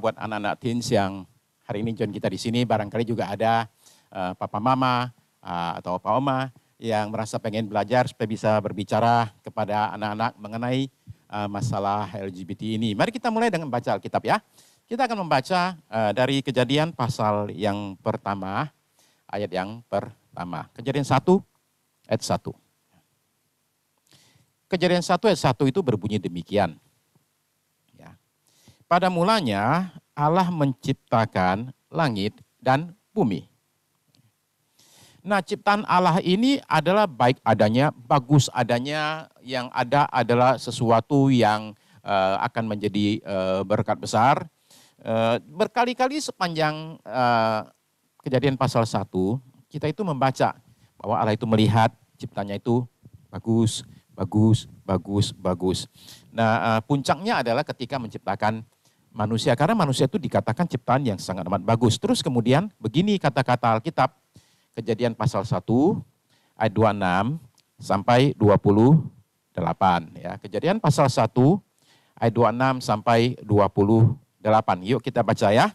buat anak-anak teens yang hari ini join kita di sini, barangkali juga ada papa mama atau opa oma yang merasa pengen belajar supaya bisa berbicara kepada anak-anak mengenai masalah LGBT ini. Mari kita mulai dengan baca Alkitab ya. Kita akan membaca dari Kejadian pasal yang pertama, ayat yang pertama. Kejadian 1 ayat 1. Kejadian 1 ayat 1 itu berbunyi demikian. Ya. Pada mulanya Allah menciptakan langit dan bumi. Nah, ciptaan Allah ini adalah baik adanya, bagus adanya, yang ada adalah sesuatu yang akan menjadi berkat besar. Berkali-kali sepanjang Kejadian pasal 1, kita itu membaca bahwa Allah itu melihat ciptanya itu bagus, bagus, bagus, bagus. Nah, puncaknya adalah ketika menciptakan manusia, karena manusia itu dikatakan ciptaan yang sangat amat bagus. Terus kemudian begini kata-kata Alkitab, Kejadian pasal 1 ayat 26 sampai 28 ya. Kejadian pasal 1 ayat 26 sampai 28. Yuk kita baca ya.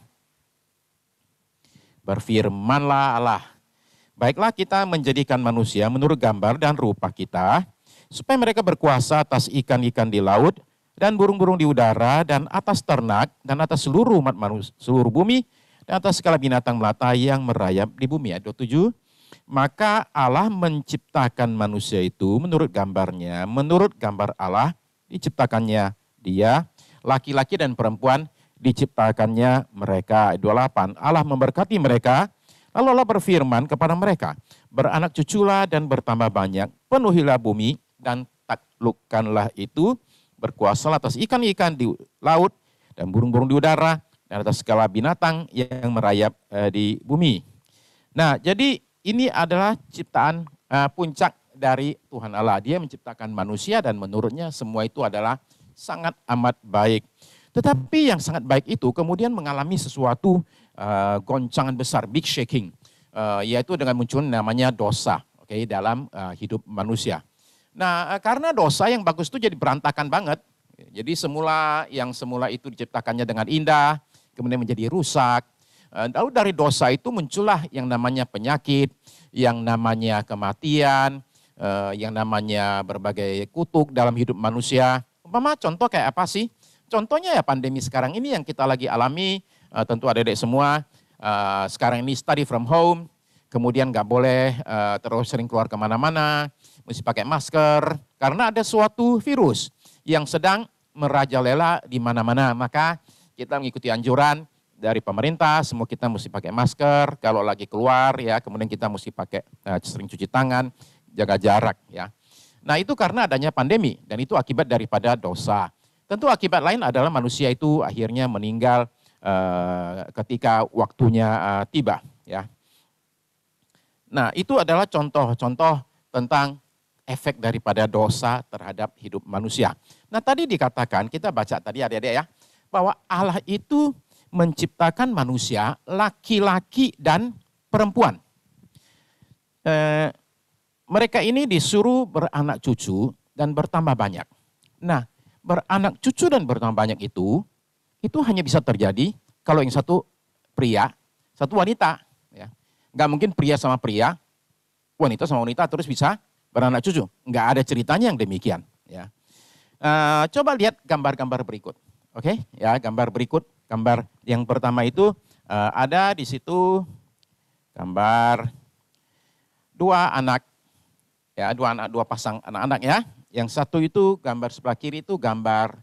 Berfirmanlah Allah, baiklah kita menjadikan manusia menurut gambar dan rupa kita, supaya mereka berkuasa atas ikan-ikan di laut dan burung-burung di udara dan atas ternak dan atas seluruh umat manusia, seluruh bumi, dan atas segala binatang melata yang merayap di bumi. Ayat 27. Maka Allah menciptakan manusia itu menurut gambarnya, menurut gambar Allah diciptakannya dia, laki-laki dan perempuan diciptakannya mereka. Ayat 28. Allah memberkati mereka, lalu Allah berfirman kepada mereka, beranak cuculah dan bertambah banyak, penuhilah bumi dan taklukkanlah itu, berkuasalah atas ikan-ikan di laut dan burung-burung di udara dan atas segala binatang yang merayap di bumi. Nah, jadi ini adalah ciptaan puncak dari Tuhan Allah. Dia menciptakan manusia dan menurutnya semua itu adalah sangat amat baik. Tetapi yang sangat baik itu kemudian mengalami sesuatu goncangan besar, big shaking, yaitu dengan munculnya namanya dosa, dalam hidup manusia. Nah, karena dosa yang bagus itu jadi berantakan banget. Jadi yang semula itu diciptakannya dengan indah, kemudian menjadi rusak. Lalu dari dosa itu muncullah yang namanya penyakit, yang namanya kematian, yang namanya berbagai kutuk dalam hidup manusia. Umpama contoh kayak apa sih? Contohnya ya pandemi sekarang ini yang kita lagi alami, tentu adik-adik semua, sekarang ini study from home, kemudian nggak boleh terus sering keluar kemana-mana, mesti pakai masker, karena ada suatu virus yang sedang merajalela di mana-mana. Maka kita mengikuti anjuran dari pemerintah, semua kita mesti pakai masker, kalau lagi keluar ya, kemudian kita mesti pakai sering cuci tangan, jaga jarak ya. Nah itu karena adanya pandemi dan itu akibat daripada dosa. Tentu akibat lain adalah manusia itu akhirnya meninggal ketika waktunya tiba ya. Nah itu adalah contoh-contoh tentang efek daripada dosa terhadap hidup manusia. Nah tadi dikatakan, kita baca tadi adik-adik ya, bahwa Allah itu menciptakan manusia laki-laki dan perempuan. Mereka ini disuruh beranak cucu dan bertambah banyak. Nah, beranak cucu dan bertambah banyak itu hanya bisa terjadi kalau yang satu pria, satu wanita. Ya. Nggak mungkin pria sama pria, wanita sama wanita terus bisa beranak cucu. Nggak ada ceritanya yang demikian. Ya. Coba lihat gambar-gambar berikut. Oke, ya gambar berikut. Gambar yang pertama itu ada di situ gambar dua anak, ya dua pasang anak-anak ya. Yang satu itu gambar sebelah kiri itu gambar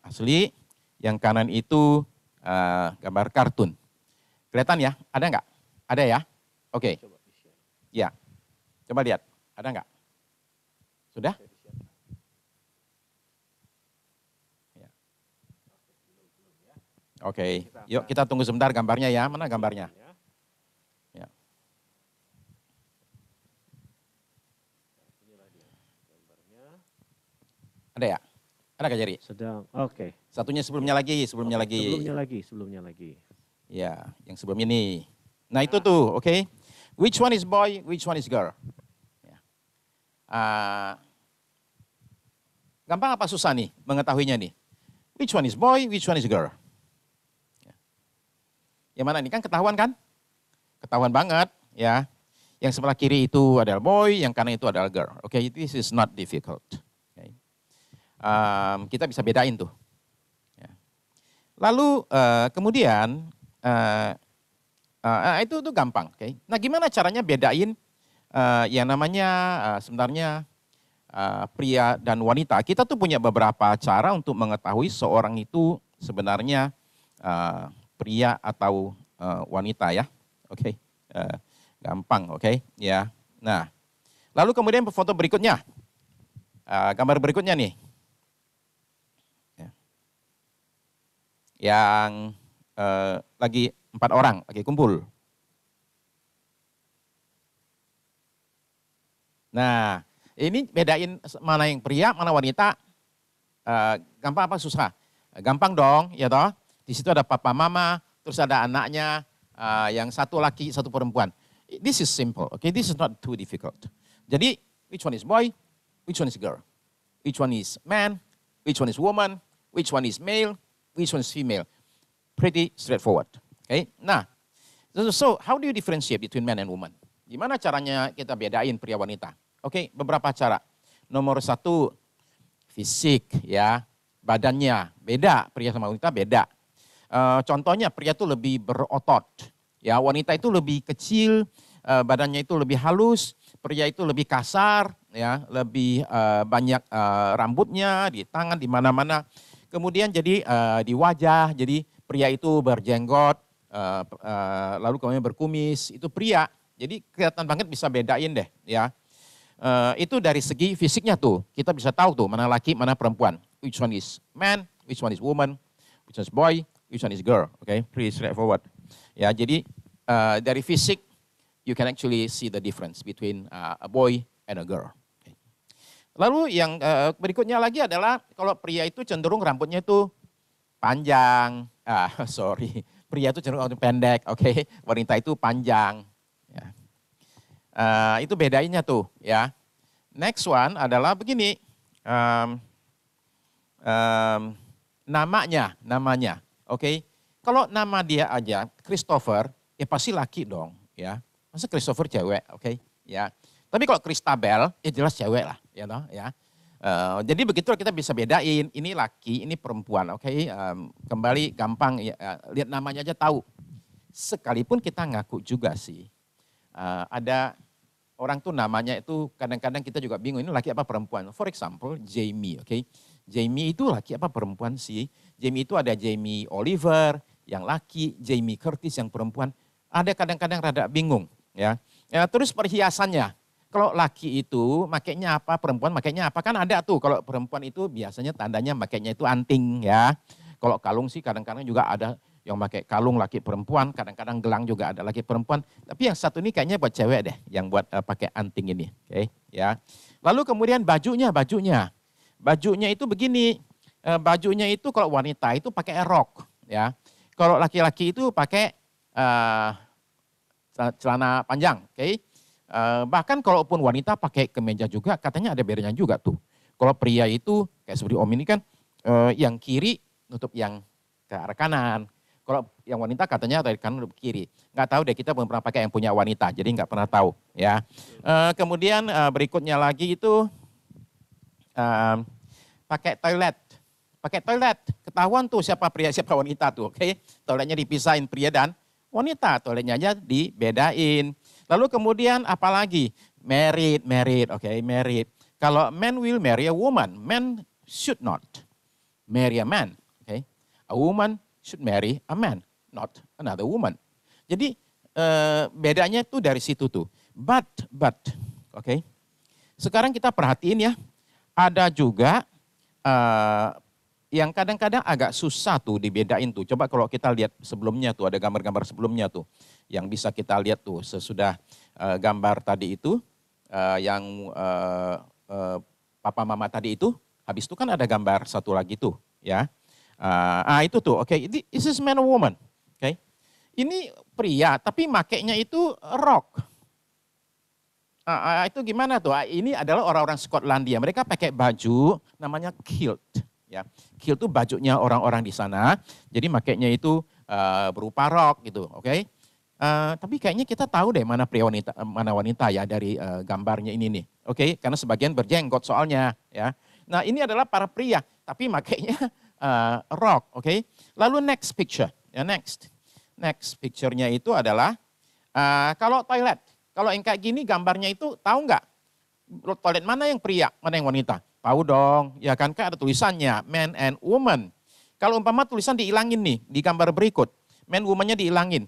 asli, yang kanan itu gambar kartun. Kelihatan ya? Ada nggak? Ada ya? Oke. Ya, coba lihat. Ada nggak? Sudah? Oke, yuk kita tunggu sebentar gambarnya ya. Mana gambarnya? Ya. Ada ya? Ada Kak Jerry? Sedang, oke. Satunya sebelumnya lagi. Sebelumnya lagi. Ya, yang sebelum ini. Nah itu tuh, oke. Which one is boy, which one is girl? Ya. Gampang apa susah nih mengetahuinya nih? Which one is boy, which one is girl? Yang mana ini kan ketahuan kan? Ketahuan banget ya. Yang sebelah kiri itu adalah boy, yang kanan itu adalah girl. Oke, this is not difficult. Okay. Kita bisa bedain tuh. Ya. Lalu kemudian itu gampang. Okay. Nah, gimana caranya bedain yang namanya sebenarnya pria dan wanita? Kita tuh punya beberapa cara untuk mengetahui seorang itu sebenarnya pria atau wanita ya. Oke. Gampang, oke, ya. Nah, lalu kemudian foto berikutnya, gambar berikutnya nih, ya. Yang lagi 4 orang lagi kumpul. Nah, ini bedain mana yang pria, mana wanita. Gampang apa susah? Gampang dong, ya toh. Di situ ada papa mama, terus ada anaknya, yang satu laki, satu perempuan. This is simple, okay? This is not too difficult. Jadi, which one is boy, which one is girl? Which one is man, which one is woman, which one is male, which one is female? Pretty straightforward, okay? Nah, so how do you differentiate between man and woman? Gimana caranya kita bedain pria wanita? Oke, beberapa cara. Nomor 1, fisik ya, badannya beda, pria sama wanita beda. Contohnya pria itu lebih berotot. Ya, wanita itu lebih kecil, badannya itu lebih halus, pria itu lebih kasar, ya, lebih banyak rambutnya di tangan, di mana-mana. Kemudian jadi di wajah, jadi pria itu berjenggot, lalu kemudian berkumis, itu pria. Jadi kelihatan banget bisa bedain deh, ya. Itu dari segi fisiknya tuh, kita bisa tahu tuh mana laki, mana perempuan. Which one is man, which one is woman, which one is boy, which one is girl. Okay, pretty straightforward. Ya, jadi dari fisik, you can actually see the difference between a boy and a girl. Okay. Lalu yang berikutnya lagi adalah kalau pria itu cenderung rambutnya itu panjang, pria itu cenderung rambutnya pendek, okay. Wanita itu panjang. Ya. Itu bedainnya tuh, ya. Next one adalah begini, namanya, okay. Kalau nama dia aja Christopher, ya pasti laki dong, ya. Masa Christopher cewek, oke, ya. Tapi kalau Christabel, ya jelas cewek lah, ya toh, ya. Jadi begitu kita bisa bedain, ini laki, ini perempuan, oke. Kembali gampang, ya, lihat namanya aja tahu. Sekalipun kita ngaku juga sih, ada orang tuh namanya itu kadang-kadang kita juga bingung, ini laki apa perempuan. For example, Jamie, oke. Jamie itu laki apa perempuan sih? Jamie itu ada Jamie Oliver, yang laki, Jamie Curtis yang perempuan, ada kadang-kadang rada bingung ya. Terus perhiasannya, kalau laki itu makainya apa, perempuan makainya apa, kan ada tuh. Kalau perempuan itu biasanya tandanya makainya itu anting ya. Kalau kalung sih kadang-kadang juga ada yang pakai kalung laki perempuan, kadang-kadang gelang juga ada laki perempuan. Tapi yang satu ini kayaknya buat cewek deh, yang buat pakai anting ini, oke ya. Lalu kemudian bajunya itu begini, bajunya itu kalau wanita itu pakai rok ya. Kalau laki-laki itu pakai celana panjang, oke. Bahkan kalaupun wanita pakai kemeja juga, katanya ada bedanya juga tuh. Kalau pria itu kayak seperti Om ini kan, yang kiri nutup yang ke arah kanan. Kalau yang wanita katanya dari kanan nutup kiri. Nggak tahu deh, kita belum pernah pakai yang punya wanita, jadi nggak pernah tahu ya. Kemudian berikutnya lagi itu pakai toilet. Pakai toilet, ketahuan tuh siapa pria, siapa wanita tuh, oke. Toiletnya dipisahin pria dan wanita, toiletnya aja dibedain. Lalu kemudian apalagi? Married, oke, married. Kalau man will marry a woman, man should not marry a man, oke. A woman should marry a man, not another woman. Jadi bedanya tuh dari situ tuh. But, oke. Sekarang kita perhatiin ya, ada juga yang kadang-kadang agak susah tuh dibedain tuh. Coba kalau kita lihat sebelumnya tuh, ada gambar-gambar sebelumnya tuh. Yang bisa kita lihat tuh sesudah gambar tadi itu, yang papa mama tadi itu, habis itu kan ada gambar satu lagi tuh ya. Itu tuh, oke, this is man or woman, oke. Ini pria, tapi makainya itu rok. Itu gimana tuh? Ini adalah orang-orang Skotlandia, mereka pakai baju namanya kilt. Ya, kilt itu bajunya orang-orang di sana, jadi makainya itu berupa rok gitu, oke? Tapi kayaknya kita tahu deh mana pria mana wanita ya dari gambarnya ini nih, oke? Karena sebagian berjenggot soalnya ya. Nah ini adalah para pria, tapi makanya rok, oke? Lalu next picture, ya next picture-nya itu adalah kalau toilet. Kalau yang kayak gini gambarnya itu tahu nggak? Toilet mana yang pria, mana yang wanita? Tahu dong, ya kan ada tulisannya man and woman. Kalau umpama tulisan diilangin nih di gambar berikut, man woman-nya diilangin.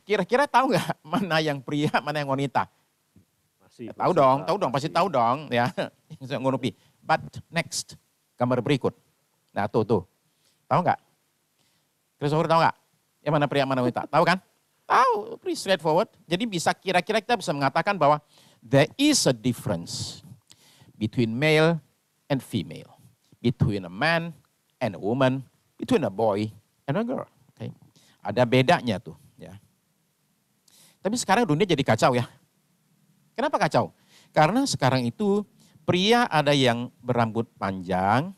Kira-kira tahu nggak mana yang pria, mana yang wanita? Tahu dong, pasti tahu dong ya. Ngurupi. But next, gambar berikut. Nah tuh. Tahu nggak? Christopher tahu nggak? Yang mana pria, mana wanita? Tahu kan? Tahu, pretty straightforward. Jadi kira-kira kita bisa mengatakan bahwa there is a difference between male and female, between a man and a woman, between a boy and a girl. Okay. Ada bedanya tuh. Ya. Tapi sekarang dunia jadi kacau ya. Kenapa kacau? Karena sekarang itu pria ada yang berambut panjang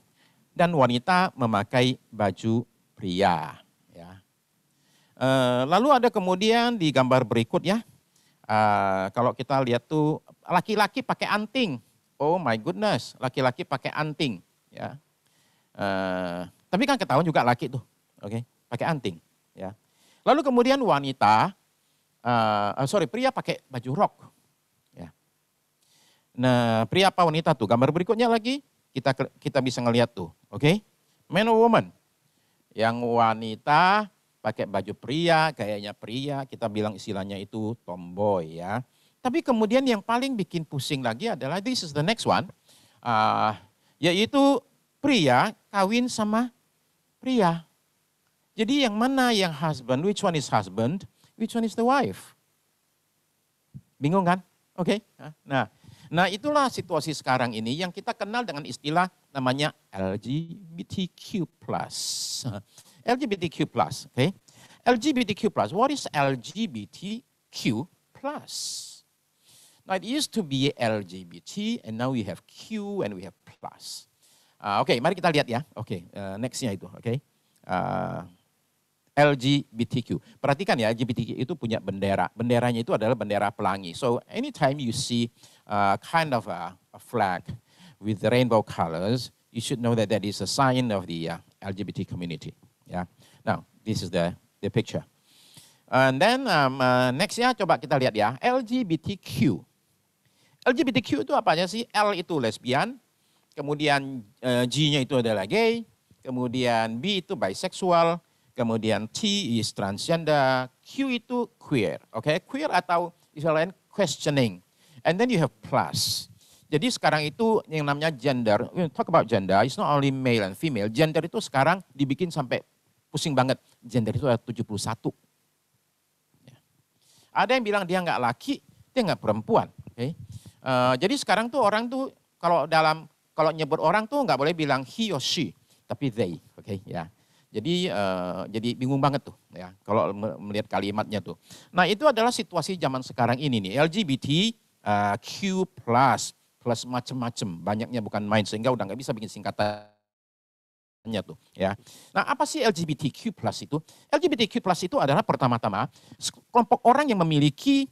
dan wanita memakai baju pria. Lalu ada kemudian di gambar berikut ya, kalau kita lihat tuh laki-laki pakai anting. Oh my goodness, laki-laki pakai anting. Ya. Tapi kan ketahuan juga laki tuh, oke, pakai anting. Ya. Lalu kemudian wanita, pria pakai baju rok. Ya. Nah, pria apa wanita tuh? Gambar berikutnya lagi kita bisa ngelihat tuh, oke, man or woman. Yang wanita pakai baju pria, gayanya pria, kita bilang istilahnya itu tomboy ya. Tapi kemudian yang paling bikin pusing lagi adalah, this is the next one, yaitu pria kawin sama pria. Jadi yang mana yang husband, which one is husband, which one is the wife? Bingung kan? Oke. Nah itulah situasi sekarang ini yang kita kenal dengan istilah namanya LGBTQ+. LGBTQ+, okay? LGBTQ+, what is LGBTQ+? Now it used to be LGBT and now we have Q and we have plus. Oke, mari kita lihat ya. Oke, nextnya itu, oke. LGBTQ. Perhatikan ya, LGBTQ itu punya bendera. Benderanya itu adalah bendera pelangi. So anytime you see kind of a flag with the rainbow colors, you should know that that is a sign of the LGBT community. Ya, now this is the picture. And then nextnya coba kita lihat ya, LGBTQ. LGBTQ itu apa aja sih? L itu lesbian, kemudian G-nya itu adalah gay, kemudian B itu bisexual, kemudian T is transgender, Q itu queer, oke? Queer atau istilah lain questioning, and then you have plus. Jadi sekarang itu yang namanya gender, talk about gender, it's not only male and female, gender itu sekarang dibikin sampai pusing banget, gender itu ada 71. Ya. Ada yang bilang dia nggak laki, dia nggak perempuan. Okay? Jadi sekarang tuh orang tuh kalau nyebut orang tuh nggak boleh bilang he or she, tapi they. Okay? Ya. Jadi bingung banget tuh ya kalau melihat kalimatnya tuh. Nah itu adalah situasi zaman sekarang ini nih, LGBTQ+. Plus macam-macam, banyaknya bukan main sehingga udah nggak bisa bikin singkatannya tuh ya. Nah apa sih LGBTQ+ itu? LGBTQ+ itu adalah pertama-tama kelompok orang yang memiliki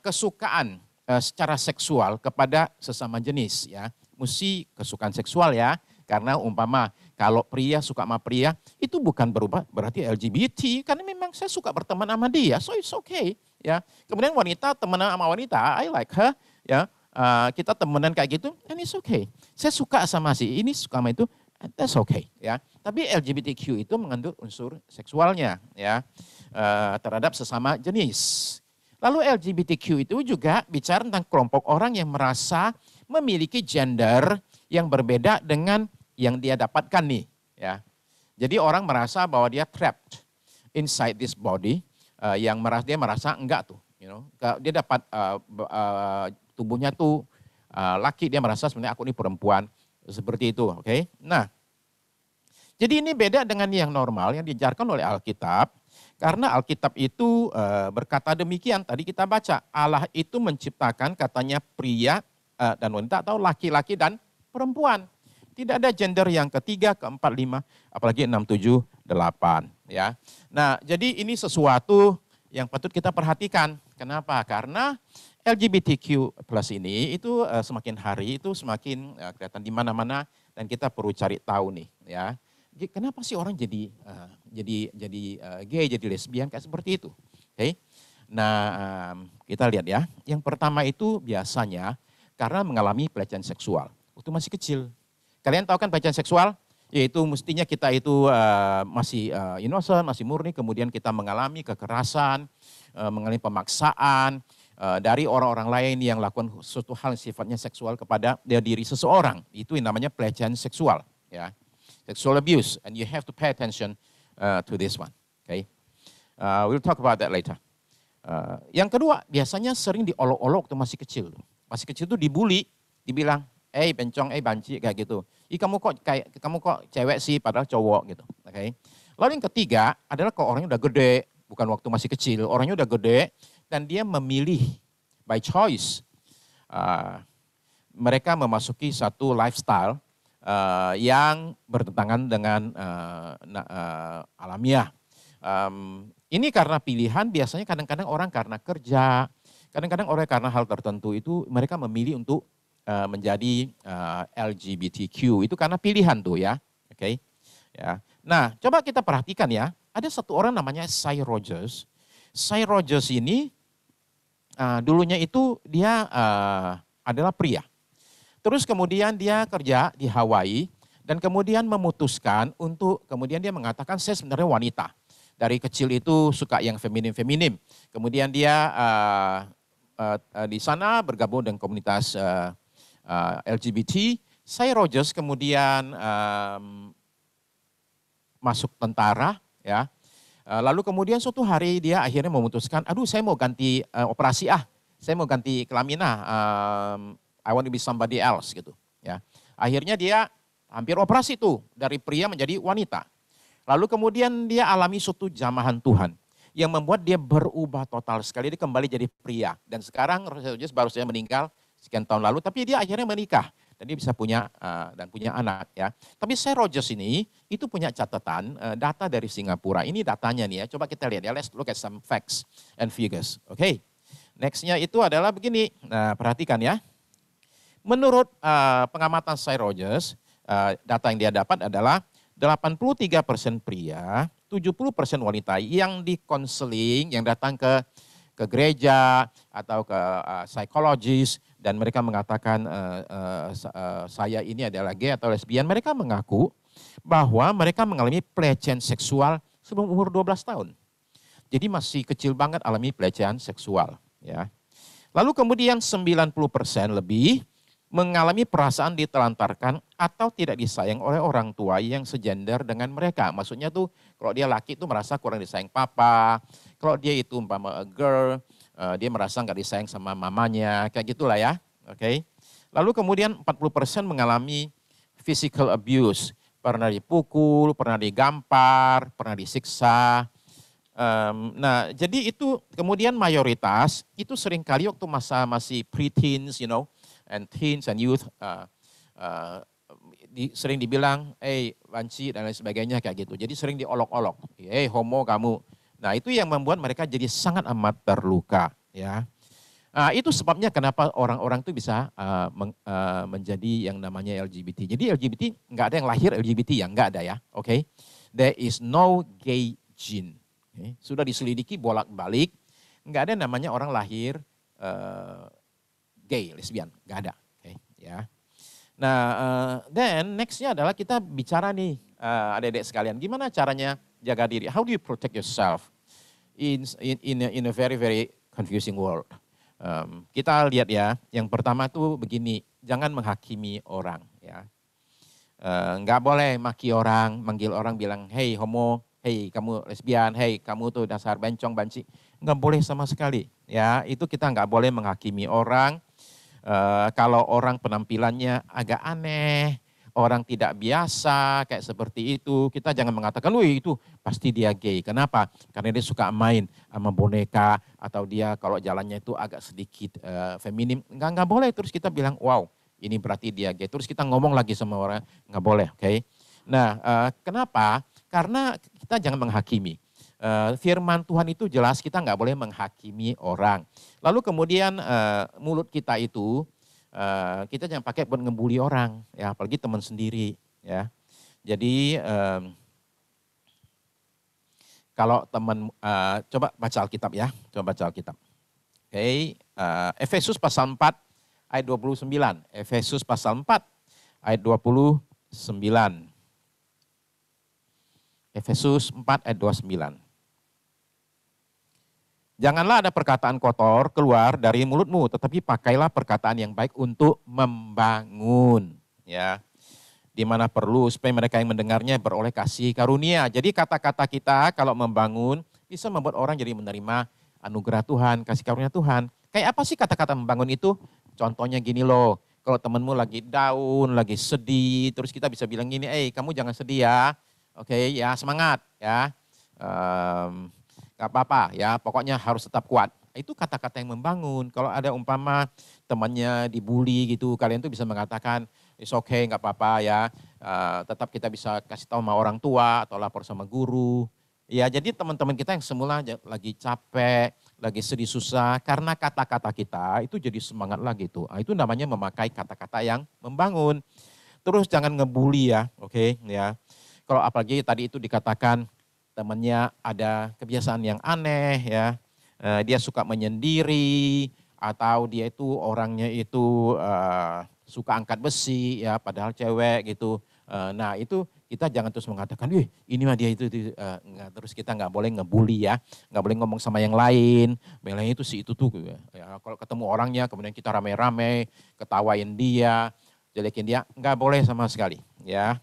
kesukaan secara seksual kepada sesama jenis ya. Mesti kesukaan seksual ya, karena umpama kalau pria suka sama pria itu bukan berarti LGBT, karena memang saya suka berteman sama dia, so it's okay ya. Kemudian wanita temenan sama wanita, I like her ya. Kita temenan kayak gitu, and it's okay. Saya suka sama si ini, suka sama itu, that's okay ya. Tapi LGBTQ itu mengandung unsur seksualnya ya terhadap sesama jenis. Lalu LGBTQ itu juga bicara tentang kelompok orang yang merasa memiliki gender yang berbeda dengan yang dia dapatkan nih ya. Jadi orang merasa bahwa dia trapped inside this body, yang dia merasa enggak tuh, you know, dia dapat tubuhnya tuh laki, dia merasa sebenarnya aku ini perempuan, seperti itu, oke? Nah, jadi ini beda dengan yang normal yang diajarkan oleh Alkitab, karena Alkitab itu berkata demikian, tadi kita baca, Allah itu menciptakan katanya pria dan wanita atau laki-laki dan perempuan. Tidak ada gender yang ketiga, keempat, lima, apalagi 6, 7, ya. Nah, jadi ini sesuatu yang patut kita perhatikan. Kenapa? Karena LGBTQ plus ini itu semakin hari itu semakin kelihatan di mana-mana dan kita perlu cari tahu nih ya. Kenapa sih orang jadi gay, jadi lesbian kayak seperti itu? Oke. Nah, kita lihat ya. Yang pertama itu biasanya karena mengalami pelecehan seksual waktu masih kecil. Kalian tahu kan pelecehan seksual? Yaitu mestinya kita itu masih innocent, masih murni, kemudian kita mengalami kekerasan, mengalami pemaksaan dari orang-orang lain yang lakukan suatu hal sifatnya seksual kepada diri seseorang. Itu yang namanya pelecehan seksual, ya. Sexual abuse, and you have to pay attention to this one. Okay, we'll talk about that later. Yang kedua, biasanya sering diolok-olok waktu masih kecil. Masih kecil itu dibully, dibilang, bencong, banci kayak gitu. Kamu kok cewek sih padahal cowok gitu. Okay. Lalu yang ketiga adalah kalau orangnya udah gede, bukan waktu masih kecil, orangnya udah gede dan dia memilih by choice. Mereka memasuki satu lifestyle yang bertentangan dengan alamiah. Ini karena pilihan, biasanya kadang-kadang orang karena kerja, kadang-kadang orang karena hal tertentu itu mereka memilih untuk menjadi LGBTQ. Itu karena pilihan tuh ya. Oke. Ya. Nah, coba kita perhatikan ya. Ada satu orang namanya Sy Rogers. Sy Rogers ini dulunya itu dia adalah pria. Terus kemudian dia kerja di Hawaii dan kemudian memutuskan untuk kemudian dia mengatakan saya sebenarnya wanita. Dari kecil itu suka yang feminim-feminim. Kemudian dia di sana bergabung dengan komunitas LGBT. Sy Rogers kemudian masuk tentara, ya. Lalu kemudian suatu hari dia akhirnya memutuskan, aduh saya mau ganti operasi saya mau ganti kelamin I want to be somebody else gitu, ya. Akhirnya dia hampir operasi tuh dari pria menjadi wanita. Lalu kemudian dia alami suatu jamahan Tuhan yang membuat dia berubah total sekali, dia kembali jadi pria. Dan sekarang Sy Rogers baru saja meninggal sekian tahun lalu, tapi dia akhirnya menikah dan dia bisa punya anak ya. Tapi Sy Rogers ini itu punya catatan data dari Singapura. Ini datanya nih ya. Coba kita lihat ya. Let's look at some facts and figures. Oke. Nextnya itu adalah begini. Nah, perhatikan ya. Menurut pengamatan Sy Rogers, data yang dia dapat adalah 83% pria, 70% wanita yang dikonseling, yang datang ke gereja atau ke psikologis dan mereka mengatakan saya ini adalah gay atau lesbian. Mereka mengaku bahwa mereka mengalami pelecehan seksual sebelum umur 12 tahun. Jadi masih kecil banget alami pelecehan seksual. Ya. Lalu kemudian 90% lebih mengalami perasaan ditelantarkan atau tidak disayang oleh orang tua yang segender dengan mereka. Maksudnya tuh kalau dia laki tuh merasa kurang disayang papa, kalau dia itu umpama a girl, dia merasa nggak disayang sama mamanya, kayak gitulah ya. Oke. Lalu kemudian 40% mengalami physical abuse, pernah dipukul, pernah digampar, pernah disiksa. Nah, jadi itu kemudian mayoritas itu seringkali waktu masa masih pre-teens, and teens and youth sering dibilang, banci dan lain sebagainya kayak gitu. Jadi sering diolok-olok, homo kamu. Nah itu yang membuat mereka jadi sangat amat terluka. Ya, itu sebabnya kenapa orang-orang itu bisa menjadi yang namanya LGBT. Jadi LGBT nggak ada yang lahir LGBT ya, nggak ada ya. Oke, there is no gay gene. Okay. Sudah diselidiki bolak-balik, nggak ada namanya orang lahir gay, lesbian, nggak ada. Okay, ya. Nah, then nextnya adalah kita bicara nih, adik-adik sekalian, gimana caranya jaga diri? How do you protect yourself in a very very confusing world? Kita lihat ya, yang pertama tuh begini, jangan menghakimi orang. Ya, nggak boleh maki orang, manggil orang bilang, hey homo, hey kamu lesbian, hey kamu tuh dasar bencong banci, nggak boleh sama sekali. Ya, itu kita nggak boleh menghakimi orang. Kalau orang penampilannya agak aneh, orang tidak biasa kayak seperti itu, kita jangan mengatakan, wih itu pasti dia gay. Kenapa? Karena dia suka main sama boneka atau dia kalau jalannya itu agak sedikit feminim. Nggak boleh terus kita bilang, wow ini berarti dia gay. Terus kita ngomong lagi sama orang, nggak boleh, oke? Nah, kenapa? Karena kita jangan menghakimi. Firman Tuhan itu jelas kita nggak boleh menghakimi orang. Lalu kemudian mulut kita itu kita jangan pakai buat ngebully orang, ya apalagi teman sendiri, ya. Jadi kalau teman, coba baca Alkitab ya, coba baca Alkitab. Oke, Efesus pasal 4 ayat 29. Efesus pasal 4 ayat 29. Efesus 4 ayat 29. Janganlah ada perkataan kotor keluar dari mulutmu, tetapi pakailah perkataan yang baik untuk membangun, ya. Di mana perlu supaya mereka yang mendengarnya beroleh kasih karunia. Jadi kata-kata kita kalau membangun bisa membuat orang jadi menerima anugerah Tuhan, kasih karunia Tuhan. Kayak apa sih kata-kata membangun itu? Contohnya gini loh, kalau temanmu lagi down, lagi sedih, terus kita bisa bilang gini, kamu jangan sedih ya, oke ya semangat ya, gak apa-apa ya, pokoknya harus tetap kuat. Itu kata-kata yang membangun. Kalau ada umpama temannya dibully gitu, kalian tuh bisa mengatakan, it's okay, gak apa-apa ya, tetap kita bisa kasih tahu sama orang tua atau lapor sama guru. Ya, jadi teman-teman kita yang semula lagi capek, lagi sedih susah, karena kata-kata kita itu jadi semangat lagi tuh. Itu namanya memakai kata-kata yang membangun. Terus jangan ngebully ya, oke ya. Kalau apalagi tadi itu dikatakan temannya ada kebiasaan yang aneh ya, dia suka menyendiri atau dia itu orangnya itu suka angkat besi ya, padahal cewek gitu. Nah itu kita jangan terus mengatakan, ini mah dia itu terus kita nggak boleh ngebully ya, nggak boleh ngomong sama yang lain itu si itu tuh. Ya, kalau ketemu orangnya kemudian kita rame-rame, ketawain dia, jelekin dia, nggak boleh sama sekali ya.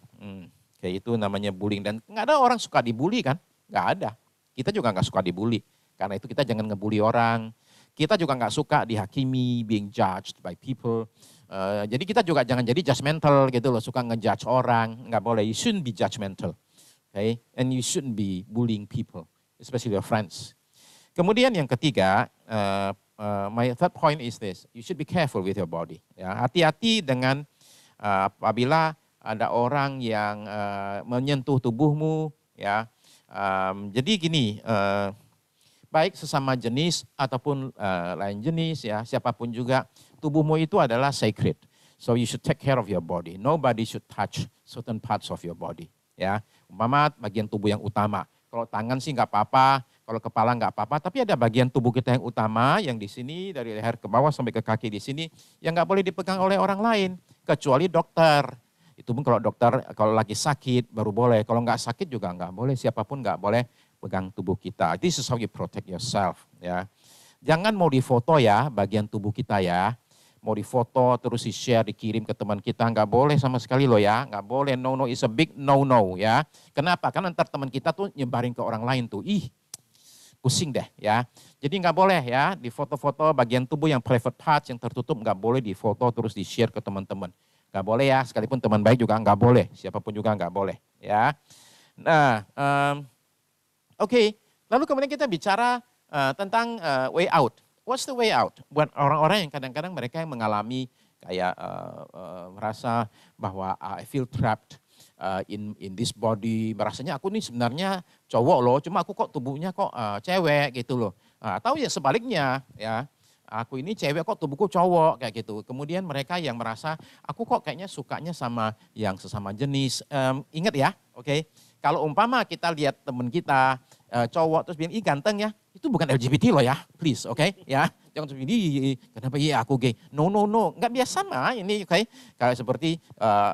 Kayak itu namanya bullying dan nggak ada orang suka dibully kan, nggak ada. Kita juga nggak suka dibully, karena itu kita jangan ngebully orang. Kita juga nggak suka dihakimi, being judged by people. Jadi kita juga jangan jadi judgmental gitu loh, suka ngejudge orang, nggak boleh. You shouldn't be judgmental, okay? And you shouldn't be bullying people, especially your friends. Kemudian yang ketiga, my third point is this: you should be careful with your body. Ya, hati-hati dengan apabila ada orang yang menyentuh tubuhmu, ya. Jadi gini. Baik sesama jenis ataupun lain jenis ya, siapapun juga, tubuhmu itu adalah sacred. So you should take care of your body. Nobody should touch certain parts of your body. Ya, umpama bagian tubuh yang utama. Kalau tangan sih nggak apa-apa, kalau kepala nggak apa-apa, tapi ada bagian tubuh kita yang utama, yang di sini dari leher ke bawah sampai ke kaki di sini, yang nggak boleh dipegang oleh orang lain, kecuali dokter. Itu pun kalau dokter kalau lagi sakit baru boleh, kalau nggak sakit juga nggak boleh, siapapun nggak boleh pegang tubuh kita. This is how you protect yourself ya. Jangan mau difoto ya bagian tubuh kita ya. Mau difoto terus di-share, dikirim ke teman kita, nggak boleh sama sekali loh ya. Nggak boleh, no, is a big no ya. Kenapa? Karena ntar teman kita tuh nyebarin ke orang lain tuh. Pusing deh ya. Jadi nggak boleh ya di foto-foto bagian tubuh yang private parts yang tertutup, nggak boleh difoto terus di-share ke teman-teman. Nggak boleh ya, sekalipun teman baik juga nggak boleh. Siapapun juga nggak boleh ya. Nah, Oke, lalu kemudian kita bicara tentang way out. What's the way out? Buat orang-orang yang kadang-kadang mereka yang mengalami kayak merasa bahwa I feel trapped in this body. Merasanya aku nih sebenarnya cowok loh, cuma aku kok tubuhnya kok cewek gitu loh. Atau ya sebaliknya ya, aku ini cewek kok tubuhku cowok kayak gitu. Kemudian mereka yang merasa aku kok kayaknya sukanya sama yang sesama jenis. Ingat ya, oke? Kalau umpama kita lihat teman kita cowok terus bilang, ganteng ya, itu bukan LGBT loh ya, please, oke? Ya, jangan terus bilang, kenapa aku gay? No, nggak biasa mah ini, oke? Kayak seperti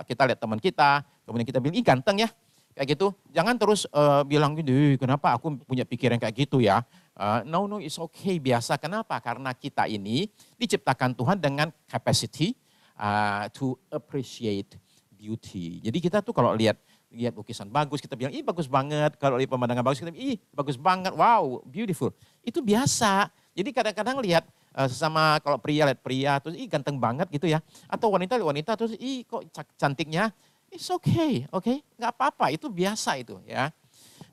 kita lihat teman kita, kemudian kita bilang, ganteng ya, kayak gitu. Jangan terus bilang gini, kenapa aku punya pikiran kayak gitu ya? No, it's okay, biasa. Kenapa? Karena kita ini diciptakan Tuhan dengan capacity to appreciate beauty. Jadi kita tuh kalau lihat lukisan bagus, kita bilang, bagus banget. Kalau lihat pemandangan bagus, kita bilang, bagus banget, wow, beautiful. Itu biasa. Jadi kadang-kadang lihat sesama, kalau pria lihat pria, terus ganteng banget gitu ya. Atau wanita lihat wanita, terus kok cantiknya. It's okay, oke? Nggak apa-apa, itu biasa itu ya.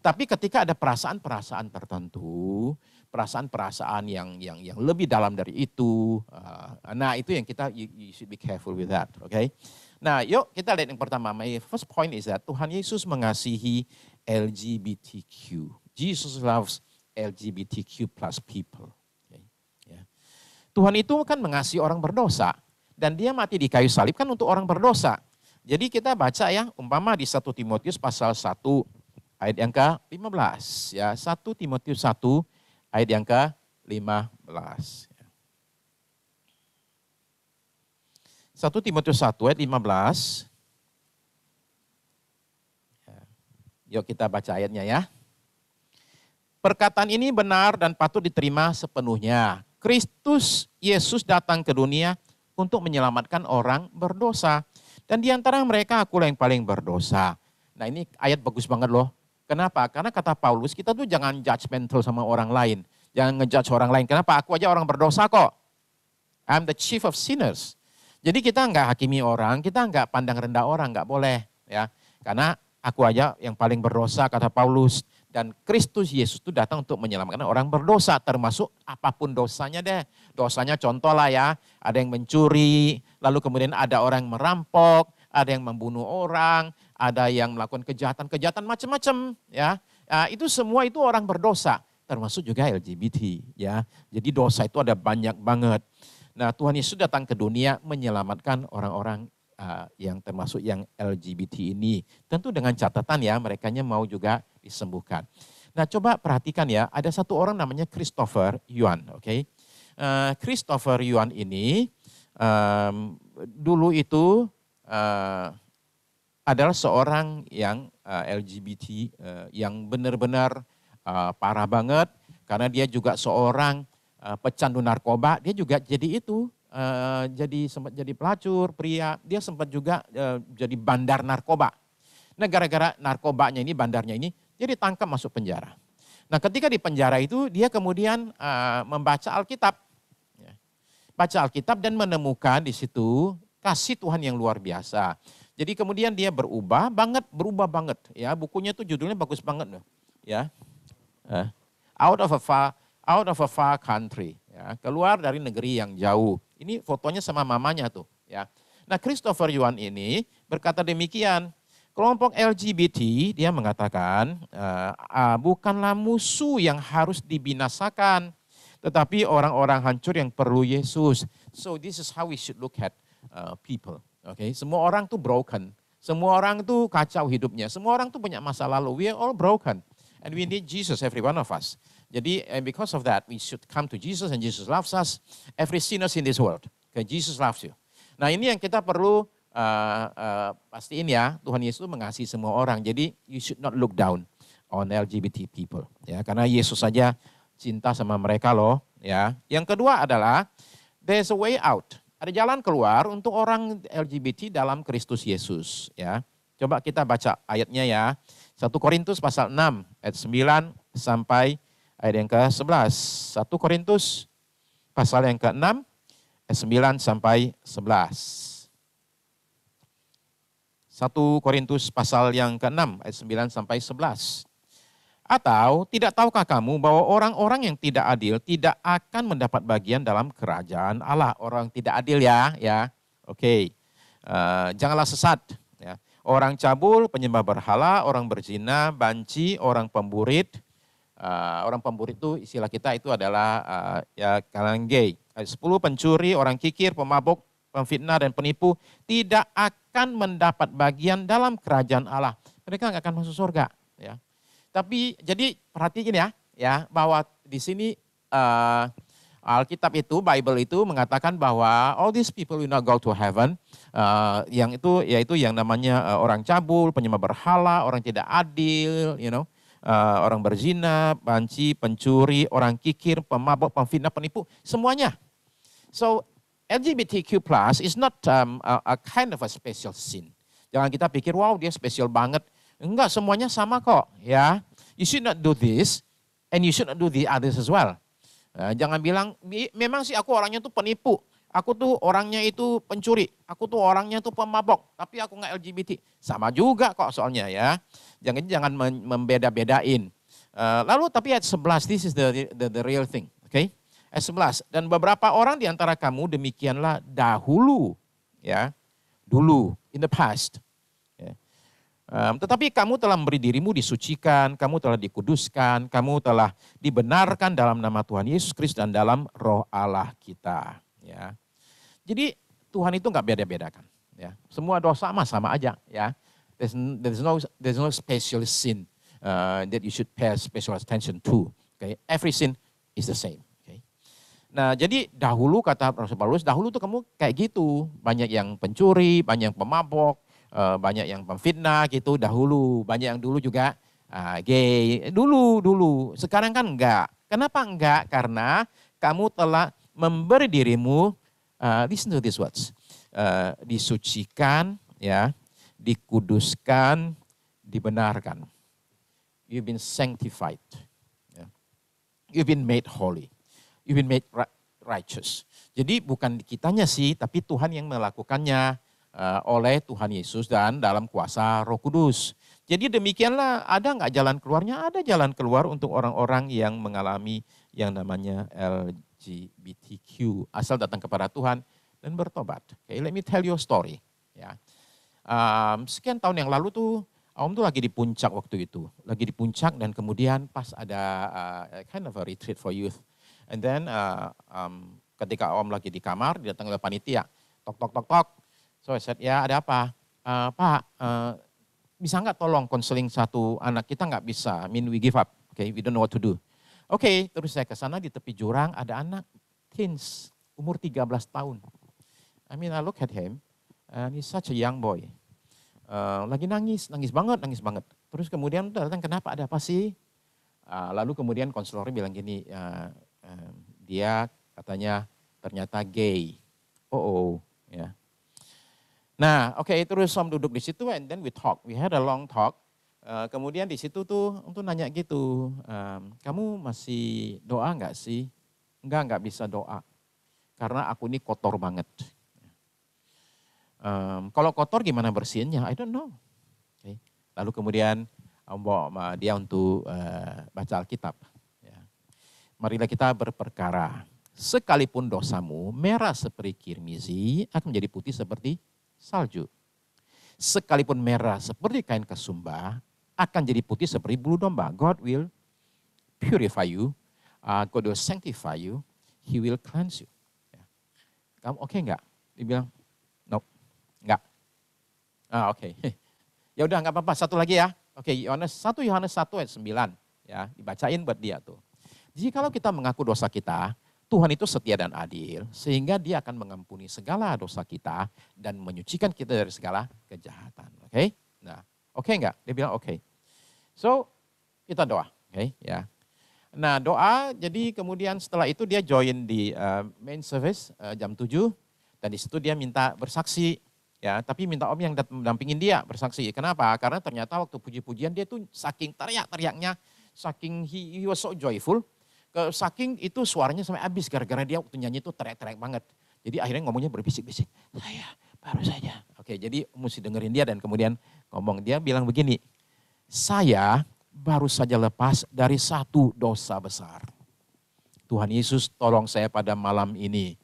Tapi ketika ada perasaan-perasaan tertentu, perasaan-perasaan yang lebih dalam dari itu, nah itu yang kita, you should be careful with that, oke? Nah, yuk kita lihat yang pertama. My first point is that Tuhan Yesus mengasihi LGBTQ. Jesus loves LGBTQ plus people. Okay. Ya. Tuhan itu kan mengasihi orang berdosa. Dan dia mati di kayu salib kan untuk orang berdosa. Jadi kita baca ya, umpama di 1 Timotius pasal 1 ayat yang ke-15. Ya, 1 Timotius 1 ayat yang ke-15. 1 Timotius 1 ayat 15. Yuk kita baca ayatnya ya. Perkataan ini benar dan patut diterima sepenuhnya. Kristus Yesus datang ke dunia untuk menyelamatkan orang berdosa. Dan di antara mereka akulah yang paling berdosa. Nah ini ayat bagus banget loh. Kenapa? Karena kata Paulus, kita tuh jangan judgmental sama orang lain. Jangan ngejudge orang lain. Kenapa? Aku aja orang berdosa kok. I'm the chief of sinners. Jadi kita enggak hakimi orang, kita enggak pandang rendah orang, enggak boleh. Ya. Karena aku aja yang paling berdosa, kata Paulus. Dan Kristus Yesus itu datang untuk menyelamatkan orang berdosa, termasuk apapun dosanya deh. Dosanya contoh lah ya, ada yang mencuri, lalu kemudian ada orang yang merampok, ada yang membunuh orang, ada yang melakukan kejahatan macam-macam. Ya, itu semua itu orang berdosa, termasuk juga LGBT. Ya, jadi dosa itu ada banyak banget. Nah Tuhan Yesus datang ke dunia menyelamatkan orang-orang yang termasuk yang LGBT ini. Tentu dengan catatan ya, merekanya mau juga disembuhkan. Nah coba perhatikan ya, ada satu orang namanya Christopher Yuan. Okay? Christopher Yuan ini dulu itu adalah seorang yang LGBT yang benar-benar parah banget. Karena dia juga seorang pecandu narkoba, dia juga jadi itu. Sempat jadi pelacur pria, dia sempat juga jadi bandar narkoba. Nah gara-gara narkobanya ini, bandarnya ini, dia ditangkap masuk penjara. Nah ketika di penjara itu dia kemudian membaca Alkitab. Ya. Baca Alkitab dan menemukan di situ kasih Tuhan yang luar biasa. Jadi kemudian dia berubah banget. Ya, bukunya tuh judulnya bagus banget loh. Ya. Out of a far country. Ya, keluar dari negeri yang jauh. Ini fotonya sama mamanya tuh. Ya. Nah Christopher Yuan ini berkata demikian, kelompok LGBT dia mengatakan bukanlah musuh yang harus dibinasakan, tetapi orang-orang hancur yang perlu Yesus. So this is how we should look at people. Okay? Semua orang tuh broken, semua orang tuh kacau hidupnya, semua orang tuh punya masa lalu. We are all broken and we need Jesus, every one of us. Jadi, and because of that, we should come to Jesus and Jesus loves us. Every sinners in this world. Okay, Jesus loves you. Nah ini yang kita perlu pastiin ya, Tuhan Yesus mengasihi semua orang. Jadi, you should not look down on LGBT people. Ya, karena Yesus saja cinta sama mereka loh. Ya. Yang kedua adalah, there's a way out. Ada jalan keluar untuk orang LGBT dalam Kristus Yesus. Ya. Coba kita baca ayatnya ya. 1 Korintus pasal 6 ayat 9 sampai ayat yang ke-11. 1 Korintus pasal yang ke-6 ayat 9 sampai 11. 1 Korintus pasal yang ke-6 ayat 9 sampai 11. Atau tidak tahukah kamu bahwa orang-orang yang tidak adil tidak akan mendapat bagian dalam kerajaan Allah. Orang tidak adil ya. Oke. Janganlah sesat. Ya. Orang cabul, penyembah berhala, orang berzina, banci, orang pemburit. Orang pemburit itu istilah kita itu adalah kalangan gay. 10 pencuri, orang kikir, pemabuk, pemfitnah dan penipu tidak akan mendapat bagian dalam kerajaan Allah. Mereka nggak akan masuk surga. Ya. Tapi jadi perhatikan ya bahwa di sini Alkitab itu, Bible itu mengatakan bahwa all these people will not go to heaven. Yang itu yaitu yang namanya orang cabul, penyembah berhala, orang tidak adil, orang berzina, banci, pencuri, orang kikir, pemabuk, pemfitnah, penipu, semuanya. So LGBTQ+ is not a kind of a special sin. Jangan kita pikir, wow dia spesial banget. Enggak, semuanya sama kok. Ya, you should not do this, and you should not do the others as well. Jangan bilang, memang sih aku orangnya tuh penipu. Aku tuh orangnya itu pencuri. Aku tuh orangnya tuh pemabok. Tapi aku nggak LGBT. Sama juga kok soalnya ya. Jangan membeda-bedain. Lalu tapi ayat 11, this is the real thing. Okay? Ayat 11, dan beberapa orang di antara kamu demikianlah dahulu. Ya, dulu, in the past. Ya. Tetapi kamu telah memberi dirimu disucikan, kamu telah dikuduskan, kamu telah dibenarkan dalam nama Tuhan Yesus Kristus dan dalam Roh Allah kita. Ya. Jadi Tuhan itu nggak beda-bedakan. Ya. Semua dosa sama aja. Ya. There's no special sin that you should pay special attention to. Okay. Every sin is the same. Okay. Nah, jadi dahulu kata Rasul Paulus, dahulu tuh kamu kayak gitu, banyak yang pencuri, banyak yang pemabok. Banyak yang pemfitnah gitu dahulu, banyak yang dulu juga gay, dulu. Sekarang kan enggak. Kenapa enggak? Karena kamu telah memberi dirimu, listen to these words, disucikan, ya, dikuduskan, dibenarkan. You've been sanctified. Ya. You've been made holy. You've been made righteous. Jadi bukan kitanya sih, tapi Tuhan yang melakukannya. Oleh Tuhan Yesus dan dalam kuasa Roh Kudus. Jadi demikianlah, ada nggak jalan keluarnya? Ada jalan keluar untuk orang-orang yang mengalami yang namanya LGBTQ. Asal datang kepada Tuhan dan bertobat. Okay, let me tell you a story. Ya. Sekian tahun yang lalu tuh, Om tuh lagi di puncak waktu itu. Lagi di puncak dan kemudian pas ada kind of a retreat for youth. And then ketika Om lagi di kamar, didatang oleh panitia. Tok. So I said, ya ada apa? Pak, bisa nggak tolong konseling satu anak? Kita nggak bisa, we give up. Okay, we don't know what to do. Okay, terus saya ke sana di tepi jurang ada anak teens, umur 13 tahun. I look at him, and he's such a young boy. Lagi nangis banget. Terus kemudian datang, kenapa, ada apa sih? Lalu kemudian konselornya bilang gini, dia katanya ternyata gay. Ya. Nah, terus Om duduk di situ and then we talk. We had a long talk. Kemudian di situ tuh untuk nanya gitu, kamu masih doa nggak sih? Nggak bisa doa. Karena aku ini kotor banget. Kalau kotor gimana bersihinnya? I don't know. Okay. Lalu kemudian Om bawa dia untuk baca Alkitab. Ya. Marilah kita berperkara. Sekalipun dosamu merah seperti kirmizi akan menjadi putih seperti salju. Sekalipun merah seperti kain kesumba, akan jadi putih seperti bulu domba. God will purify you, God will sanctify you, He will cleanse you. Kamu oke enggak? Dia bilang, no, enggak. Oke. Ya udah enggak apa-apa, satu lagi ya. Oke, 1 Yohanes 1 ayat 9. Ya, dibacain buat dia tuh. Jadi kalau kita mengaku dosa kita, Tuhan itu setia dan adil, sehingga dia akan mengampuni segala dosa kita dan menyucikan kita dari segala kejahatan. Oke? Nah, oke enggak? Dia bilang oke. So, kita doa. Oke, ya. Nah, doa, jadi kemudian setelah itu dia join di main service jam 7, dan di situ dia minta bersaksi. Ya, tapi minta Om yang mendampingin dia bersaksi. Kenapa? Karena ternyata waktu puji-pujian dia tuh saking teriak-teriaknya, saking he was so joyful, saking itu suaranya sampai habis gara-gara dia waktu nyanyi itu teriak-teriak banget. Jadi akhirnya ngomongnya berbisik-bisik. Saya baru saja. Oke, jadi mesti dengerin dia dan kemudian ngomong. Dia bilang begini, saya baru saja lepas dari satu dosa besar. Tuhan Yesus tolong saya pada malam ini.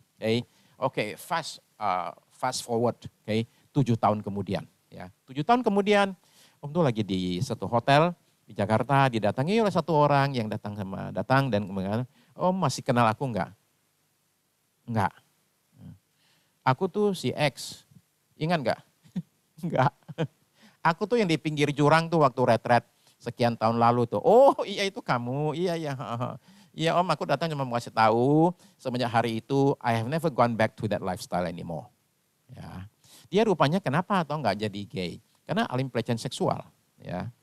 Oke, fast forward. 7 tahun kemudian. Ya, 7 tahun kemudian Om tuh lagi di satu hotel di Jakarta, didatangi oleh satu orang yang datang dan mengatakan, Om masih kenal aku enggak? Enggak. Aku tuh si X, ingat enggak? Enggak. Aku tuh yang di pinggir jurang tuh waktu retret sekian tahun lalu tuh. Oh iya itu kamu, iya. Iya Om, aku datang cuma mau kasih tahu, semenjak hari itu I have never gone back to that lifestyle anymore. Ya. Dia rupanya kenapa atau enggak jadi gay? Karena alih pelecehan seksual. Ya.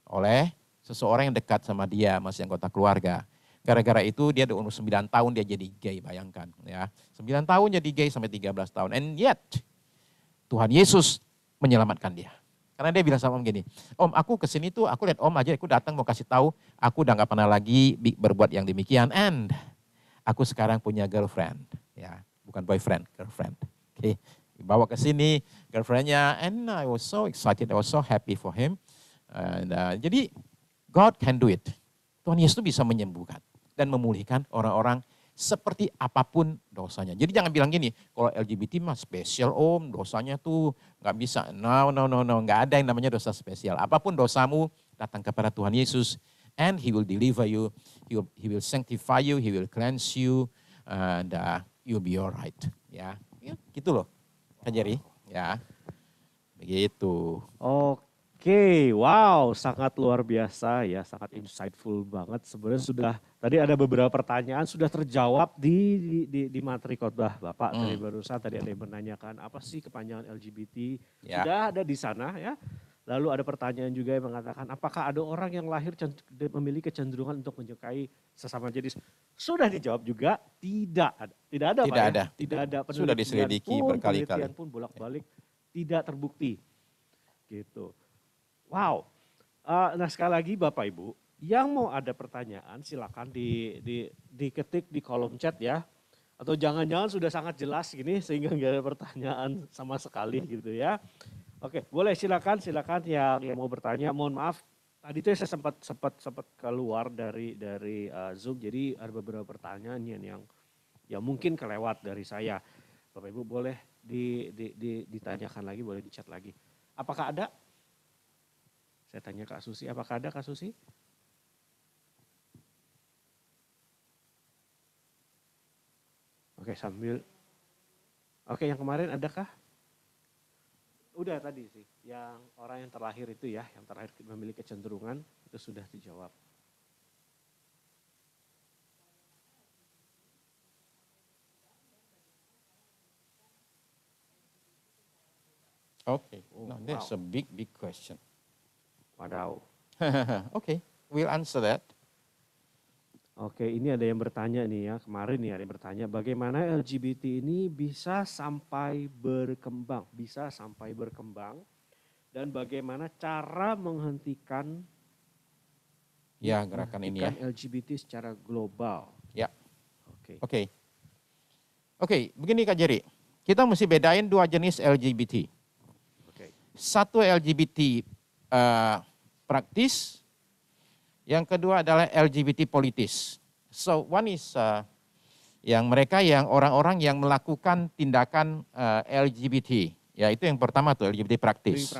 Oleh seseorang yang dekat sama dia, masih anggota keluarga. Gara-gara itu dia umur 9 tahun dia jadi gay, bayangkan. Ya. 9 tahun jadi gay sampai 13 tahun. And yet, Tuhan Yesus menyelamatkan dia. Karena dia bilang sama Om gini, Om aku kesini tuh, aku lihat Om aja, aku datang mau kasih tahu, aku udah gak pernah lagi berbuat yang demikian. And aku sekarang punya girlfriend. Ya, bukan boyfriend, girlfriend. Oke, dibawa ke sini girlfriendnya, and I was so excited, I was so happy for him. Jadi God can do it. Tuhan Yesus bisa menyembuhkan dan memulihkan orang-orang seperti apapun dosanya. Jadi jangan bilang gini, kalau LGBT mah spesial om, dosanya tuh nggak bisa. No, nggak ada yang namanya dosa spesial. Apapun dosamu, datang kepada Tuhan Yesus, and He will deliver you, He will sanctify you, He will cleanse you, and you'll be alright. Ya, gitu loh, Kak Jerry. Ya, begitu. Oke, wow, sangat luar biasa ya, sangat insightful banget. Sebenarnya sudah tadi ada beberapa pertanyaan sudah terjawab di materi khotbah Bapak tadi barusan. Tadi ada yang menanyakan apa sih kepanjangan LGBT, Ya. sudah ada di sana ya. Lalu ada pertanyaan juga yang mengatakan apakah ada orang yang lahir memiliki kecenderungan untuk menyukai sesama jenis. Sudah dijawab juga, tidak ada. Tidak ada, Tidak Pak, ada. ya? Tidak ada. Sudah diselidiki berkali-kali. Penelitian pun bolak-balik tidak terbukti. Gitu. Wow. Nah sekali lagi Bapak Ibu, yang mau ada pertanyaan silakan diketik di kolom chat ya. Atau jangan-jangan sudah sangat jelas gini sehingga nggak ada pertanyaan sama sekali gitu ya. Oke, boleh silakan yang mau bertanya. Mohon maaf, tadi tuh saya sempat keluar dari Zoom, jadi ada beberapa pertanyaan yang mungkin kelewat dari saya. Bapak Ibu boleh ditanyakan lagi, boleh di chat lagi. Apakah ada? Saya tanya Kak Susi, apakah ada Kak Susi? Oke, yang kemarin adakah? Udah tadi sih, yang orang yang terlahir itu ya, yang terlahir memiliki kecenderungan, itu sudah dijawab. Okay, now that's a big question. Wadaw. Okay, we'll answer that. Oke, ini ada yang bertanya nih ya, kemarin nih ada yang bertanya bagaimana LGBT ini bisa sampai berkembang dan bagaimana cara menghentikan gerakan ini ya. LGBT secara global. Ya. Oke, begini Kak Jerry. Kita mesti bedain dua jenis LGBT. Satu LGBT praktis, yang kedua adalah LGBT politis. So one is yang orang-orang yang melakukan tindakan LGBT. Ya itu yang pertama tuh LGBT praktis.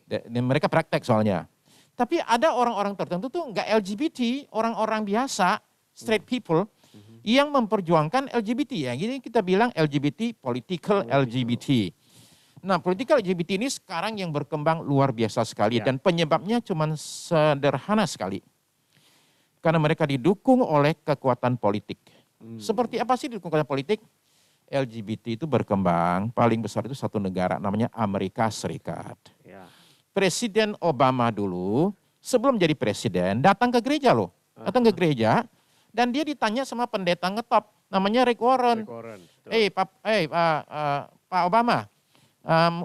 Dan mereka praktek soalnya. Tapi ada orang-orang tertentu tuh nggak LGBT, orang-orang biasa, straight people, yang memperjuangkan LGBT. Ya, gini kita bilang LGBT, political LGBT. Nah, political LGBT ini sekarang yang berkembang luar biasa sekali dan penyebabnya cuma sederhana sekali. Karena mereka didukung oleh kekuatan politik. Seperti apa sih didukung kekuatan politik? LGBT itu berkembang, paling besar itu satu negara namanya Amerika Serikat. Presiden Obama dulu sebelum jadi presiden datang ke gereja loh. Datang ke gereja dan dia ditanya sama pendeta ngetop namanya Rick Warren. Pak Obama,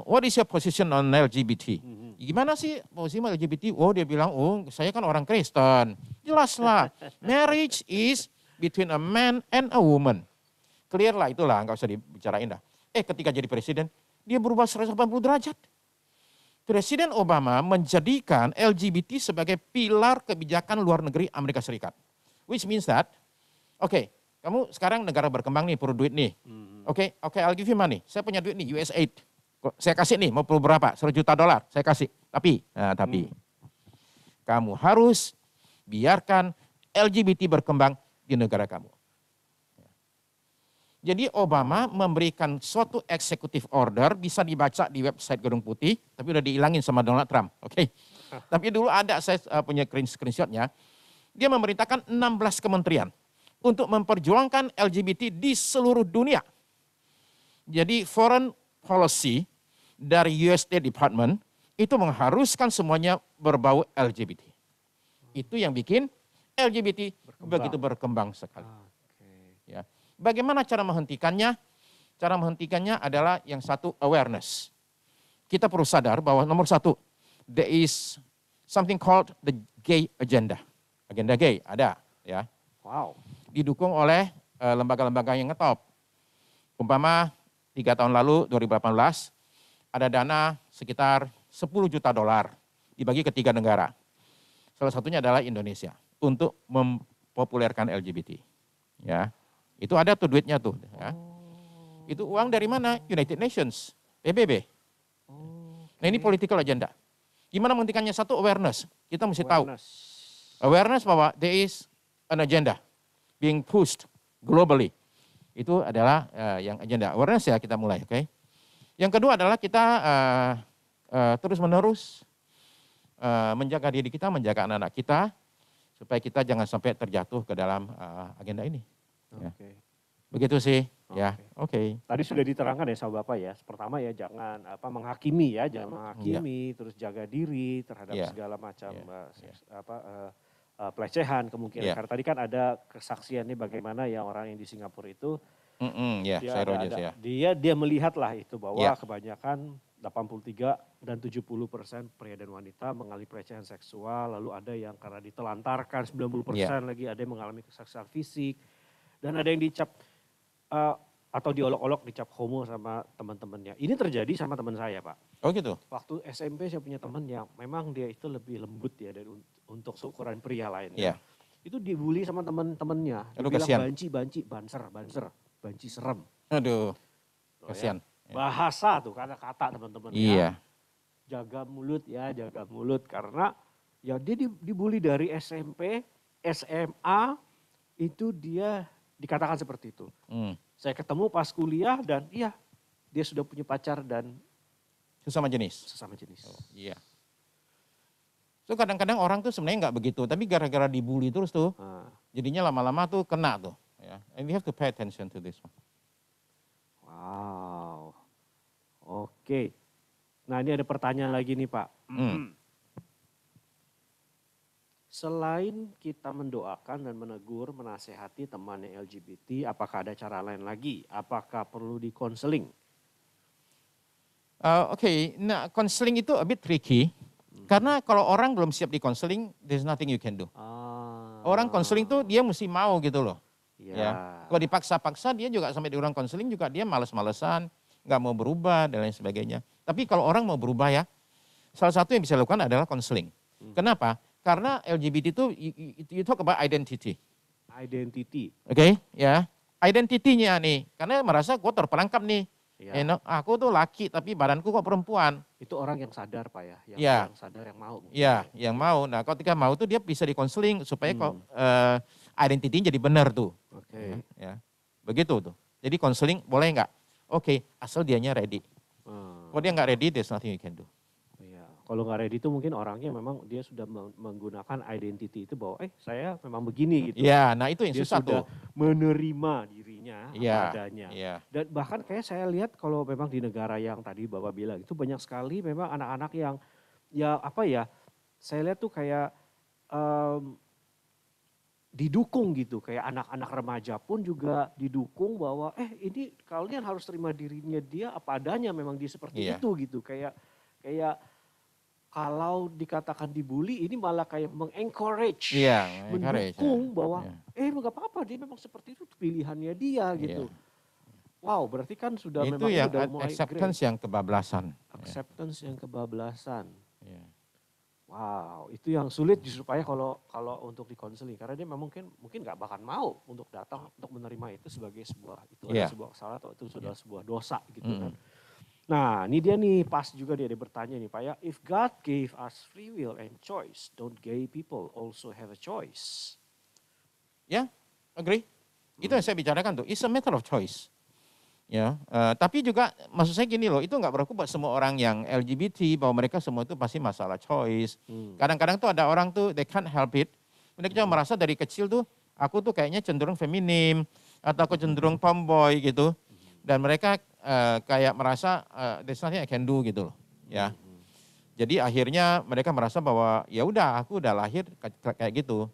what is your position on LGBT? Gimana sih posisi LGBT? Oh dia bilang, saya kan orang Kristen. Jelaslah, marriage is between a man and a woman. Clear lah itulah, nggak usah dibicarain dah. Ketika jadi presiden, dia berubah 180 derajat. Presiden Obama menjadikan LGBT sebagai pilar kebijakan luar negeri Amerika Serikat. Which means that, kamu sekarang negara berkembang nih, perlu duit nih. I'll give you money. Saya punya duit nih, USAID. Saya kasih nih, mau perlu berapa? $1 juta, saya kasih. Tapi kamu harus biarkan LGBT berkembang di negara kamu. Jadi Obama memberikan suatu executive order, bisa dibaca di website Gedung Putih, tapi udah dihilangin sama Donald Trump. Tapi dulu ada, saya punya screenshotnya, dia memerintahkan 16 kementerian untuk memperjuangkan LGBT di seluruh dunia. Jadi foreign policy dari US State Department itu mengharuskan semuanya berbau LGBT. Itu yang bikin LGBT begitu berkembang sekali. Ya. Bagaimana cara menghentikannya? Cara menghentikannya adalah yang satu, awareness. Kita perlu sadar bahwa nomor satu, there is something called the gay agenda. Agenda gay ada, ya. Wow. Didukung oleh lembaga-lembaga yang ngetop. Umpama 3 tahun lalu, 2018, ada dana sekitar $10 juta dibagi ke 3 negara. Salah satunya adalah Indonesia untuk mempopulerkan LGBT. Ya. Itu ada tuh duitnya tuh. Ya. Itu uang dari mana? United Nations, PBB. Nah ini political agenda. Gimana menghentikannya? Satu, awareness. Kita mesti tahu. Awareness bahwa there is an agenda being pushed globally. Itu adalah yang agenda. Awareness ya kita mulai, oke. Yang kedua adalah kita terus-menerus menjaga diri kita, menjaga anak-anak kita, supaya kita jangan sampai terjatuh ke dalam agenda ini. Ya. Begitu sih, ya. Oke. Tadi sudah diterangkan ya sama Bapak ya. Pertama ya jangan menghakimi ya, jangan menghakimi, terus jaga diri terhadap segala macam pelecehan kemungkinan. Karena tadi kan ada kesaksiannya bagaimana ya orang yang di Singapura itu dia melihatlah itu bahwa kebanyakan 83 dan 70% pria dan wanita mengalami pelecehan seksual, lalu ada yang karena ditelantarkan 90% lagi, ada yang mengalami kekerasan fisik, dan ada yang dicap atau diolok-olok dicap homo sama teman-temannya. Ini terjadi sama teman saya, Pak. Oh gitu? Waktu SMP saya punya teman yang memang dia itu lebih lembut ya dari untuk seukuran pria lainnya. Yeah. Itu dibully sama teman-temannya. Dia bilang banci, banci serem. Aduh, kasihan. Bahasa tuh, kata-kata teman-teman. Iya. Jaga mulut karena ya dia dibully dari SMP, SMA itu dia dikatakan seperti itu. Saya ketemu pas kuliah dan iya dia sudah punya pacar dan sesama jenis. Oh, iya. So kadang-kadang orang tuh sebenarnya nggak begitu, tapi gara-gara dibully terus tuh, jadinya lama-lama tuh kena tuh. Ya. And we have to pay attention to this one. Wow. Oke. Nah ini ada pertanyaan lagi nih Pak. Selain kita mendoakan dan menegur, menasehati teman yang LGBT, apakah ada cara lain lagi? Apakah perlu di-counseling? Nah counseling itu a bit tricky. Karena kalau orang belum siap di-counseling, there's nothing you can do. Orang counseling tuh dia mesti mau gitu loh. Ya. Kalau dipaksa-paksa dia juga sampai di orang counseling juga dia males-malesan, nggak mau berubah dan lain sebagainya. Tapi kalau orang mau berubah ya, salah satu yang bisa dilakukan adalah counseling. Kenapa? Karena LGBT itu you talk about identity. Oke, ya. Identitinya nih, karena merasa gue terperangkap nih. Aku tuh laki tapi badanku kok perempuan. Itu orang yang sadar Pak ya, yang sadar yang mau. Iya, yang mau. Nah ketika mau tuh dia bisa dikonseling supaya kok identitinya jadi benar tuh. Oke. Ya, begitu tuh. Jadi konseling boleh nggak? Oke, asal dianya ready. Kalau dia nggak ready, there's nothing you can do. Kalau nggak ready itu mungkin orangnya memang dia sudah menggunakan identity itu bahwa saya memang begini gitu. Iya, nah itu yang dia susah tuh. Menerima dirinya apa adanya. Iya. Dan bahkan kayak saya lihat kalau memang di negara yang tadi Bapak bilang itu banyak sekali memang anak-anak yang saya lihat tuh kayak didukung gitu. Kayak anak-anak remaja pun juga didukung bahwa ini kalian harus terima dirinya dia apa adanya memang dia seperti itu gitu. Kayak kalau dikatakan dibully ini malah kayak mengencourage, mendukung bahwa nggak apa-apa dia memang seperti itu pilihannya dia gitu. Wow, berarti kan sudah itu memang yang sudah mulai acceptance yang kebablasan. Acceptance yang kebablasan. Wow, itu yang sulit justru supaya kalau untuk dikonseling karena dia mungkin nggak bakal mau untuk datang untuk menerima itu sebagai sebuah adalah sebuah kesalahan atau itu sudah sebuah dosa gitu kan. Nah ini dia nih pas juga dia bertanya nih Pak ya, if God gave us free will and choice, don't gay people also have a choice? Ya, agree. Itu yang saya bicarakan tuh, it's a matter of choice. Ya, tapi juga maksud saya gini loh, itu nggak berlaku buat semua orang yang LGBT bahwa mereka semua itu pasti masalah choice. Kadang-kadang tuh ada orang tuh they can't help it. Mereka cuma merasa dari kecil tuh aku tuh kayaknya cenderung feminim atau aku cenderung tomboy gitu. Dan mereka kayak merasa there's nothing I can do gitu loh, ya. Jadi akhirnya mereka merasa bahwa ya udah aku udah lahir kayak gitu.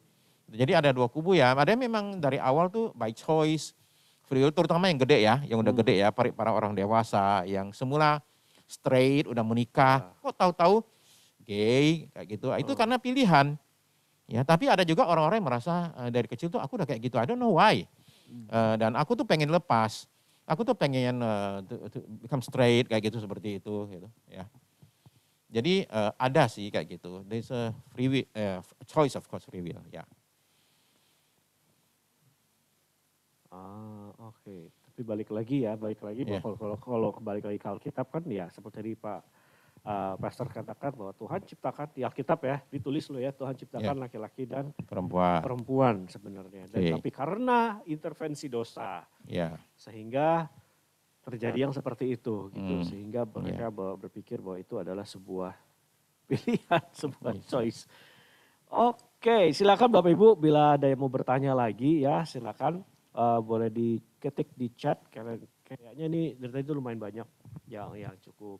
Jadi ada dua kubu ya. Ada yang memang dari awal tuh by choice, free will, terutama yang gede ya, yang udah gede ya, para orang dewasa yang semula straight udah menikah, kok tahu-tahu gay kayak gitu. Itu karena pilihan. Ya, tapi ada juga orang-orang yang merasa dari kecil tuh aku udah kayak gitu. I don't know why. Dan aku tuh pengen lepas. Aku tuh pengen become straight kayak gitu seperti itu gitu ya. Jadi ada sih kayak gitu. There's a free will, choice of course free will ya. Oke, tapi balik lagi Ya, kalau balik lagi ke Alkitab kan ya seperti tadi Pak Pastor katakan bahwa Tuhan ciptakan di Alkitab ya, ditulis loh ya, Tuhan ya, ciptakan laki-laki dan perempuan. perempuan sebenarnya. Dan Oke, tapi karena intervensi dosa ya, sehingga terjadi yang seperti itu gitu, hmm, sehingga ya, mereka berpikir bahwa itu adalah sebuah pilihan, sebuah ya. choice. Oke, silakan Bapak Ibu bila ada yang mau bertanya lagi ya silakan. Boleh diketik di chat karena kayaknya nih dari tadi itu lumayan banyak yang cukup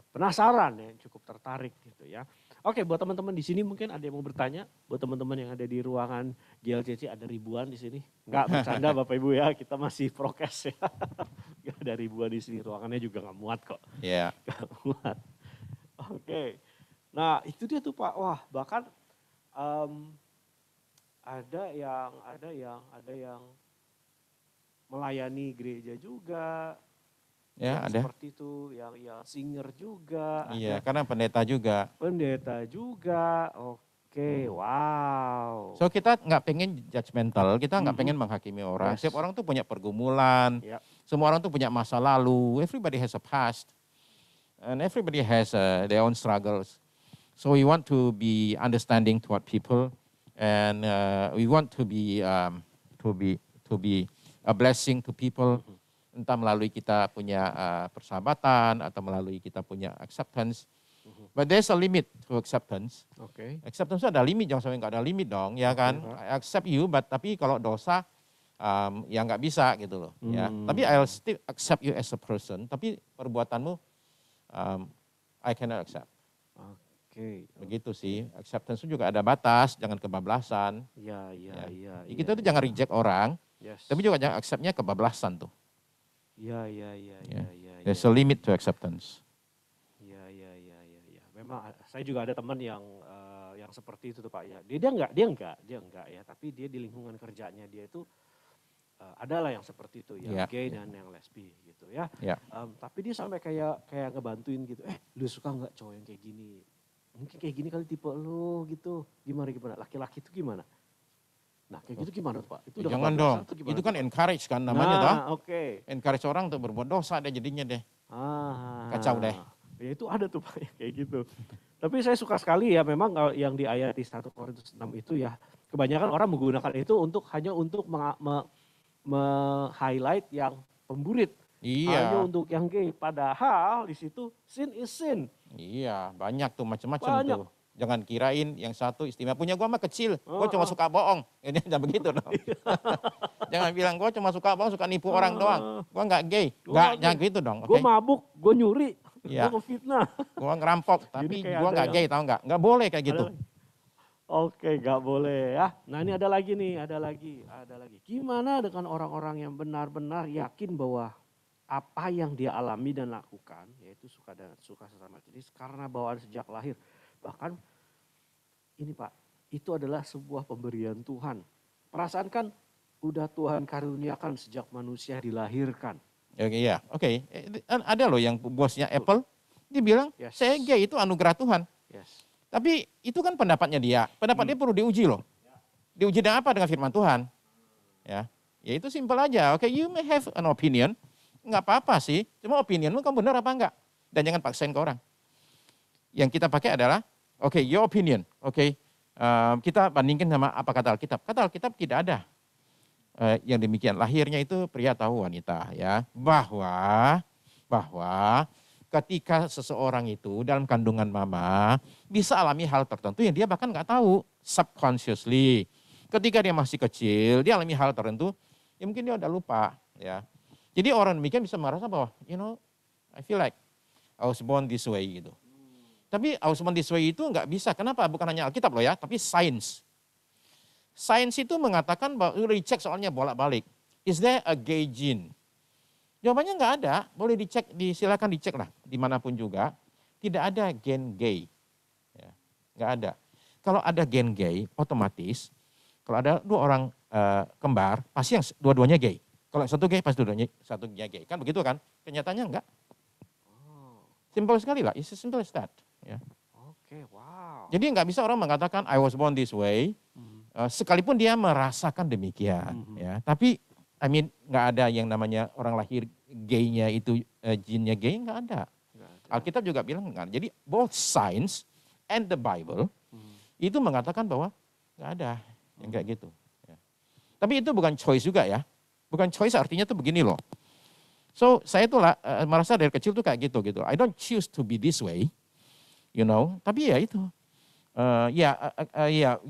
penasaran ya, cukup tertarik gitu ya. Oke, buat teman-teman di sini mungkin ada yang mau bertanya, buat teman-teman yang ada di ruangan GLCC ada ribuan di sini. Enggak bercanda Bapak Ibu ya, kita masih prokes ya. Nggak ada ribuan di sini, ruangannya juga nggak muat kok. Ya, Nggak muat. Oke. Nah, itu dia tuh Pak. Wah, bahkan em, ada yang melayani gereja juga, ya yang ada. seperti itu, yang singer juga, Iya, ada karena pendeta juga. pendeta juga. Oke, wow. So kita nggak pengen judgmental, kita nggak Mhm. pengen menghakimi orang. Yes. Setiap orang tuh punya pergumulan, Ya. semua orang tuh punya masa lalu. Everybody has a past, and everybody has their own struggles. So we want to be understanding toward people, and we want to be a blessing to people. Entah melalui kita punya persahabatan atau melalui kita punya acceptance. But there's a limit to acceptance. Oke. Acceptance itu ada limit, jangan sampai nggak ada limit dong, ya Oke, kan? Pak. I accept you, but tapi kalau dosa ya nggak bisa gitu loh, ya. Tapi Hmm. I'll still accept you as a person, tapi perbuatanmu I cannot accept. Oke. Begitu sih, acceptance itu juga ada batas, jangan kebablasan. Ya, ya, Ya. ya. Kita tuh jangan reject orang, Yes. tapi juga jangan acceptnya kebablasan tuh. Ya, ya, ya, Ya. ya, ya. There's a limit to acceptance. Ya, ya, ya, ya, ya. Memang saya juga ada teman yang seperti itu tuh Pak ya. Dia enggak ya, tapi dia di lingkungan kerjanya dia itu adalah yang seperti itu yang Ya. gay dan yang lesbi gitu ya. Ya. Tapi dia sampai kayak ngebantuin gitu. Lu suka nggak cowok yang kayak gini? Mungkin kayak gini kali tipe lu gitu. Gimana? Laki-laki itu gimana? Nah kayak gitu gimana tuh Pak? Itu udah Jangan kebablasan dong, atau gimana itu tuh, kan Pak? encourage kan namanya toh. Nah, oke. Encourage orang untuk berbuat dosa deh jadinya deh. Kacau deh. Ya itu ada tuh Pak kayak gitu. Tapi saya suka sekali ya memang kalau yang di ayat di 1 Korintus 6 itu ya kebanyakan orang menggunakan itu hanya untuk highlight yang pemburit. Hanya Iya, untuk yang gay. Padahal di situ sin is sin. iya, banyak tuh macam-macam Banyak. tuh. Jangan kirain yang satu istimewa. Punya gua mah kecil, gua Oh, cuma oh. suka bohong. Ini jangan begitu dong. Jangan bilang gua cuma suka bohong, suka nipu orang doang. Gua nggak gay. Gua Nggak, nggak jangan gay. gitu dong. Gue Oke. mabuk, gue nyuri, Iya. gue ngefitnah. Gua ngerampok, Jadi tapi kayak gua ada nggak yang- gay, tahu nggak? Nggak boleh kayak gitu. Ada lagi. Oke, gak boleh ya. Nah ini ada lagi nih, ada lagi. Gimana dengan orang-orang yang benar-benar yakin bahwa apa yang dia alami dan lakukan, yaitu suka sesama jenis karena bawaan sejak lahir. Bahkan ini Pak, itu adalah sebuah pemberian Tuhan. Perasaan kan udah Tuhan karuniakan sejak manusia dilahirkan. Oke, iya, oke. Ada loh yang bosnya Apple, dia bilang, Yes. saya gay itu anugerah Tuhan. Yes. Tapi itu kan pendapatnya dia. Pendapat dia perlu diuji loh. Diuji dengan apa? Dengan firman Tuhan. Ya itu simpel aja. Oke, you may have an opinion. Nggak apa-apa sih. Cuma opinionmu kamu benar apa enggak? Dan jangan paksain ke orang. Yang kita pakai adalah, oke, your opinion. Oke, kita bandingkan sama apa kata Alkitab. Kata Alkitab tidak ada yang demikian. Lahirnya itu pria atau wanita, ya. Bahwa ketika seseorang itu dalam kandungan mama bisa alami hal tertentu yang dia bahkan nggak tahu subconsciously. Ketika dia masih kecil, dia alami hal tertentu, ya mungkin dia udah lupa, ya. Jadi orang demikian bisa merasa bahwa, I feel like I was born this way gitu. Tapi I was born this way itu nggak bisa. Kenapa? Bukan hanya Alkitab loh ya, tapi sains. Sains itu mengatakan bahwa udah dicek soalnya bolak-balik. Is there a gay gene? Jawabannya nggak ada, boleh dicek, silakan dicek lah dimanapun juga. Tidak ada gen gay, ya, nggak ada. Kalau ada gen gay, otomatis kalau ada dua orang kembar, pasti yang dua-duanya gay. Kalau yang satu gay, pasti dua-duanya satunya gay. Kan begitu kan? Kenyataannya enggak. Simple sekali lah, it's as simple as that. Ya. Oke, wow. Jadi nggak bisa orang mengatakan I was born this way, sekalipun dia merasakan demikian. Ya. Tapi I mean nggak ada yang namanya orang lahir gay-nya itu jinnya gay, nggak ada. Nggak ada. Alkitab juga bilang nggak. Jadi both science and the Bible itu mengatakan bahwa nggak ada yang kayak gitu. Ya. Tapi itu bukan choice juga ya. Bukan choice artinya tuh begini loh. So saya tuh merasa dari kecil tuh kayak gitu. I don't choose to be this way, Tapi ya itu. Ya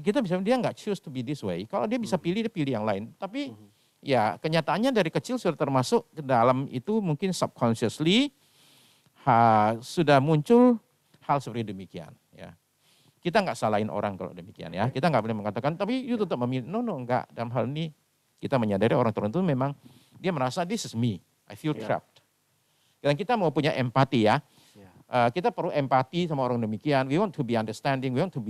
kita bisa dia nggak choose to be this way. Kalau dia bisa pilih, dia pilih yang lain. Tapi ya kenyataannya dari kecil sudah termasuk ke dalam itu mungkin subconsciously sudah muncul hal seperti demikian. Ya. Kita nggak salahin orang kalau demikian ya. Kita nggak boleh mengatakan, tapi you tetap memilih. No, enggak. Dalam hal ini kita menyadari orang tertentu memang dia merasa this is me. I feel trapped. Dan kita mau punya empati ya. Kita perlu empati sama orang demikian. We want to be understanding. We want to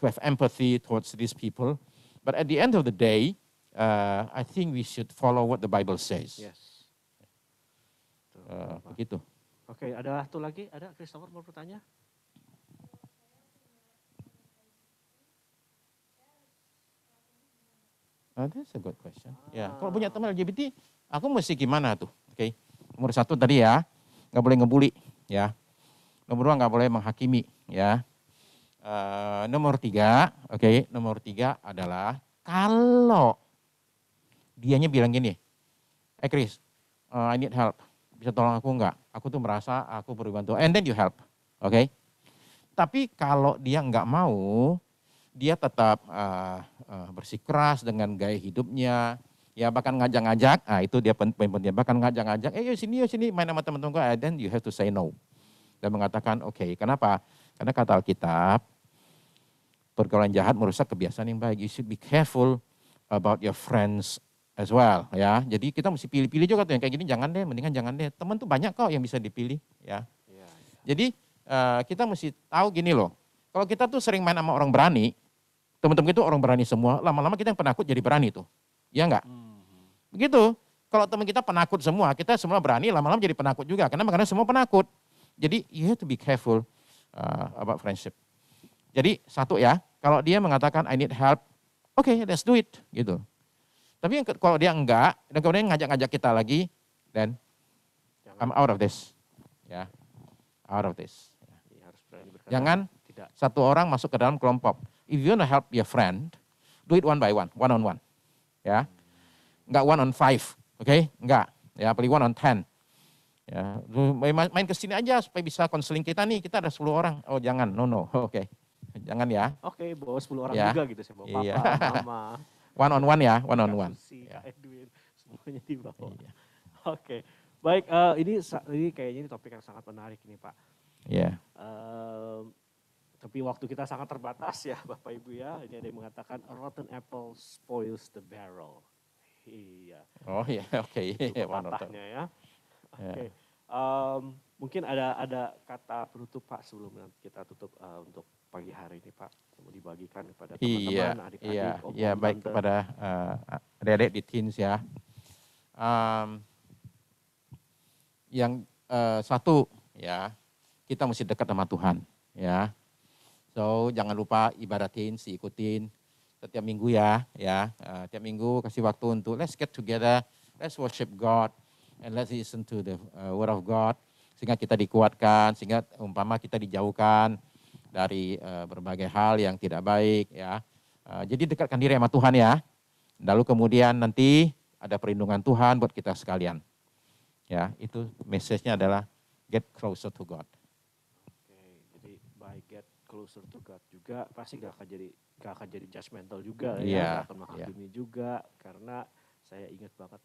have empathy towards these people. But at the end of the day, I think we should follow what the Bible says. Yes. Begitu. Oke, ada satu lagi. Ada Christopher mau bertanya? That's a good question. Ya, kalau punya teman LGBT, aku mesti gimana tuh? Oke. Nomor 1 tadi ya, nggak boleh ngebully, ya. Nomor 2 nggak boleh menghakimi, ya. Nomor 3, nomor 3 adalah kalau dianya bilang gini, Chris, I need help, bisa tolong aku nggak? Aku tuh merasa aku perlu bantuan, and then you help, oke? Tapi kalau dia nggak mau, dia tetap bersikeras dengan gaya hidupnya, ya bahkan ngajak-ngajak, itu dia penting, bahkan ngajak-ngajak, yuk sini main sama teman-teman gue, then you have to say no. Dan mengatakan oke. Kenapa? Karena kata Alkitab, pergaulan jahat merusak kebiasaan yang baik. You should be careful about your friends as well, ya. Jadi kita mesti pilih-pilih juga tuh yang kayak gini, jangan deh, mendingan jangan deh. Teman tuh banyak kok yang bisa dipilih, ya. Jadi kita mesti tahu gini loh, kalau kita tuh sering main sama orang berani, teman-teman itu orang berani semua, lama-lama kita yang penakut jadi berani tuh, ya enggak? Begitu. Kalau teman kita penakut semua, kita semua berani, lama-lama jadi penakut juga. Karena semua penakut. Jadi you have to be careful about friendship. Jadi satu ya, kalau dia mengatakan I need help, okay, let's do it, gitu. Tapi kalau dia enggak, dan kemudian ngajak-ngajak kita lagi, then I'm out of this, ya, out of this. Jangan satu orang masuk ke dalam kelompok. If you want to help your friend, do it one by one on one, ya. Enggak 1 on 5, oke? Enggak, ya, pilih 1 on 10. Ya, main ke sini aja supaya bisa konseling kita nih, kita ada 10 orang. Oh jangan, no, oke. Jangan ya. Oke, bawa 10 orang ya. juga gitu, saya bawa papa, mama. 1 on 1 ya, 1 on 1. Ya. Edwin, semuanya dibawa. Iya. Oke, baik, ini kayaknya ini topik yang sangat menarik nih Pak. Iya. Tapi waktu kita sangat terbatas ya Bapak Ibu ya. Ini ada yang mengatakan a rotten apple spoils the barrel. Iya. Oh iya, oke. Patahnya ya. Oke. Mungkin ada kata penutup Pak sebelum kita tutup untuk pagi hari ini Pak. Mau dibagikan kepada teman-teman, adik-adik. Iya, baik kepada adik-adik di teens ya. Yang satu ya, kita mesti dekat sama Tuhan ya. So jangan lupa ibadah teens, ikutin setiap minggu ya. Tiap minggu kasih waktu untuk let's get together, let's worship God. And let's listen to the word of God, sehingga kita dikuatkan, sehingga umpama kita dijauhkan dari berbagai hal yang tidak baik ya. Jadi dekatkan diri sama Tuhan ya. Lalu kemudian nanti ada perlindungan Tuhan buat kita sekalian. Ya, itu message-nya adalah get closer to God. Oke, jadi by get closer to God juga pasti gak akan jadi judgmental juga ya, gak akan menghakimi juga, karena saya ingat banget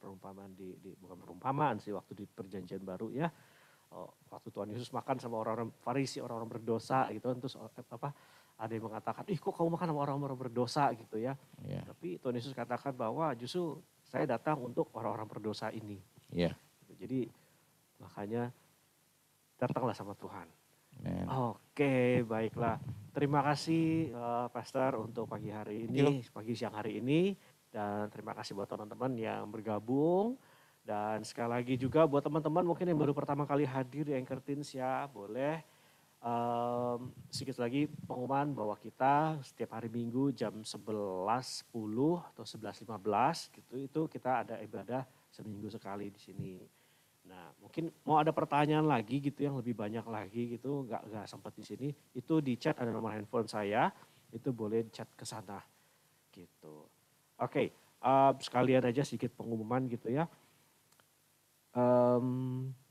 perumpamaan bukan perumpamaan sih, waktu di perjanjian baru ya, waktu Tuhan Yesus makan sama orang-orang Farisi, orang-orang berdosa gitu, terus ada yang mengatakan, kok kamu makan sama orang-orang berdosa gitu ya. Tapi Tuhan Yesus katakan bahwa justru saya datang untuk orang-orang berdosa ini. Jadi makanya datanglah sama Tuhan. Oke, baiklah. Terima kasih Pastor untuk pagi hari ini, pagi siang hari ini. Dan terima kasih buat teman-teman yang bergabung. Dan sekali lagi juga buat teman-teman mungkin yang baru pertama kali hadir di Anchor Teens ya, boleh sedikit lagi pengumuman bahwa kita setiap hari Minggu jam 11.10 atau 11.15 gitu, itu kita ada ibadah seminggu sekali di sini. Nah, mungkin mau ada pertanyaan lagi gitu yang lebih banyak lagi gitu, nggak sempat di sini, itu di chat ada nomor handphone saya, itu boleh chat ke sana gitu. Oke, sekalian aja sedikit pengumuman gitu ya.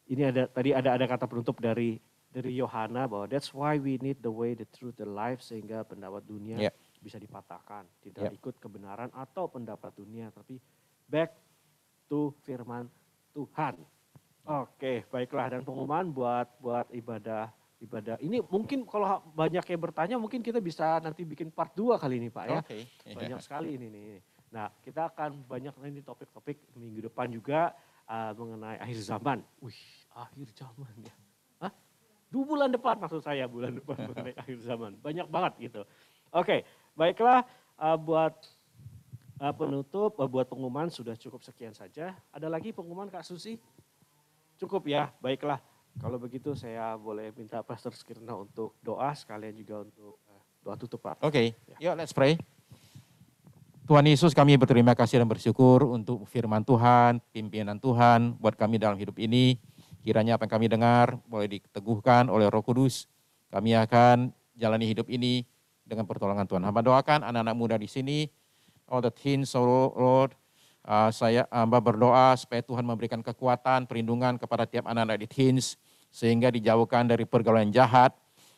Ini tadi ada kata penutup dari Yohana bahwa that's why we need the way, the truth, the life, sehingga pendapat dunia bisa dipatahkan, tidak ikut kebenaran atau pendapat dunia, tapi back to firman Tuhan. Oke, baiklah, dan pengumuman buat ibadah ini mungkin kalau banyak yang bertanya mungkin kita bisa nanti bikin part 2 kali ini Pak ya. Banyak sekali ini nih. Nah, kita akan banyak nanti topik-topik minggu depan juga mengenai akhir zaman. Wih, akhir zaman ya. Hah? 2 bulan depan maksud saya, bulan depan mengenai akhir zaman. Banyak banget gitu. Oke, baiklah, buat penutup, buat pengumuman sudah cukup sekian saja. Ada lagi pengumuman Kak Susi? Cukup ya, baiklah. Kalau begitu saya boleh minta Pastor Skirna untuk doa, sekalian juga untuk doa tutup Pak. Oke, yuk let's pray. Tuhan Yesus, kami berterima kasih dan bersyukur untuk firman Tuhan, pimpinan Tuhan buat kami dalam hidup ini. Kiranya apa yang kami dengar boleh diteguhkan oleh Roh Kudus. Kami akan jalani hidup ini dengan pertolongan Tuhan. Hamba doakan anak-anak muda di sini, all the teens, Lord, saya berdoa supaya Tuhan memberikan kekuatan, perlindungan kepada tiap anak-anak di teens, sehingga dijauhkan dari pergaulan jahat,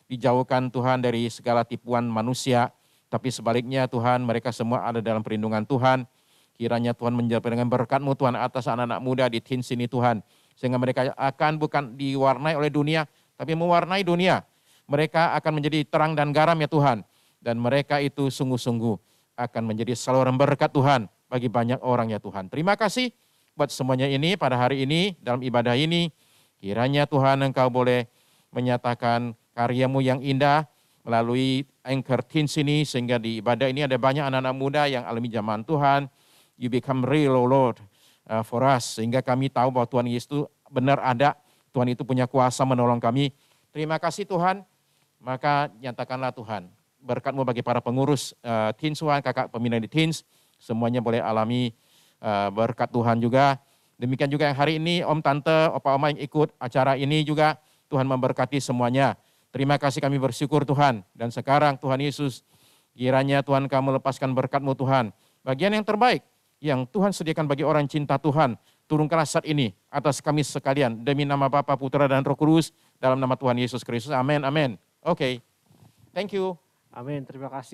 dijauhkan Tuhan dari segala tipuan manusia, tapi sebaliknya Tuhan mereka semua ada dalam perlindungan Tuhan. Kiranya Tuhan menjawab dengan berkat-Mu Tuhan atas anak-anak muda di teens ini Tuhan. Sehingga mereka akan bukan diwarnai oleh dunia, tapi mewarnai dunia. Mereka akan menjadi terang dan garam ya Tuhan. Dan mereka itu sungguh-sungguh akan menjadi saluran berkat Tuhan bagi banyak orang ya Tuhan. Terima kasih buat semuanya ini pada hari ini dalam ibadah ini. Kiranya Tuhan Engkau boleh menyatakan karya-Mu yang indah melalui Anchor Teens ini, sehingga di ibadah ini ada banyak anak-anak muda yang alami zaman Tuhan. You become real, oh Lord, for us. Sehingga kami tahu bahwa Tuhan Yesus itu benar ada. Tuhan itu punya kuasa menolong kami. Terima kasih Tuhan. Maka nyatakanlah Tuhan berkat-Mu bagi para pengurus teens Tuhan, kakak pembina di teens. Semuanya boleh alami berkat Tuhan juga. Demikian juga yang hari ini Om, Tante, Opa, Oma yang ikut acara ini juga. Tuhan memberkati semuanya. Terima kasih kami bersyukur Tuhan. Dan sekarang Tuhan Yesus, kiranya Tuhan kamu lepaskan berkat-Mu Tuhan. Bagian yang terbaik yang Tuhan sediakan bagi orang cinta Tuhan. Turunkanlah saat ini atas kami sekalian. Demi nama Bapa, Putra, dan Roh Kudus. Dalam nama Tuhan Yesus Kristus. Amin, amin. Oke. Thank you. Amin, terima kasih.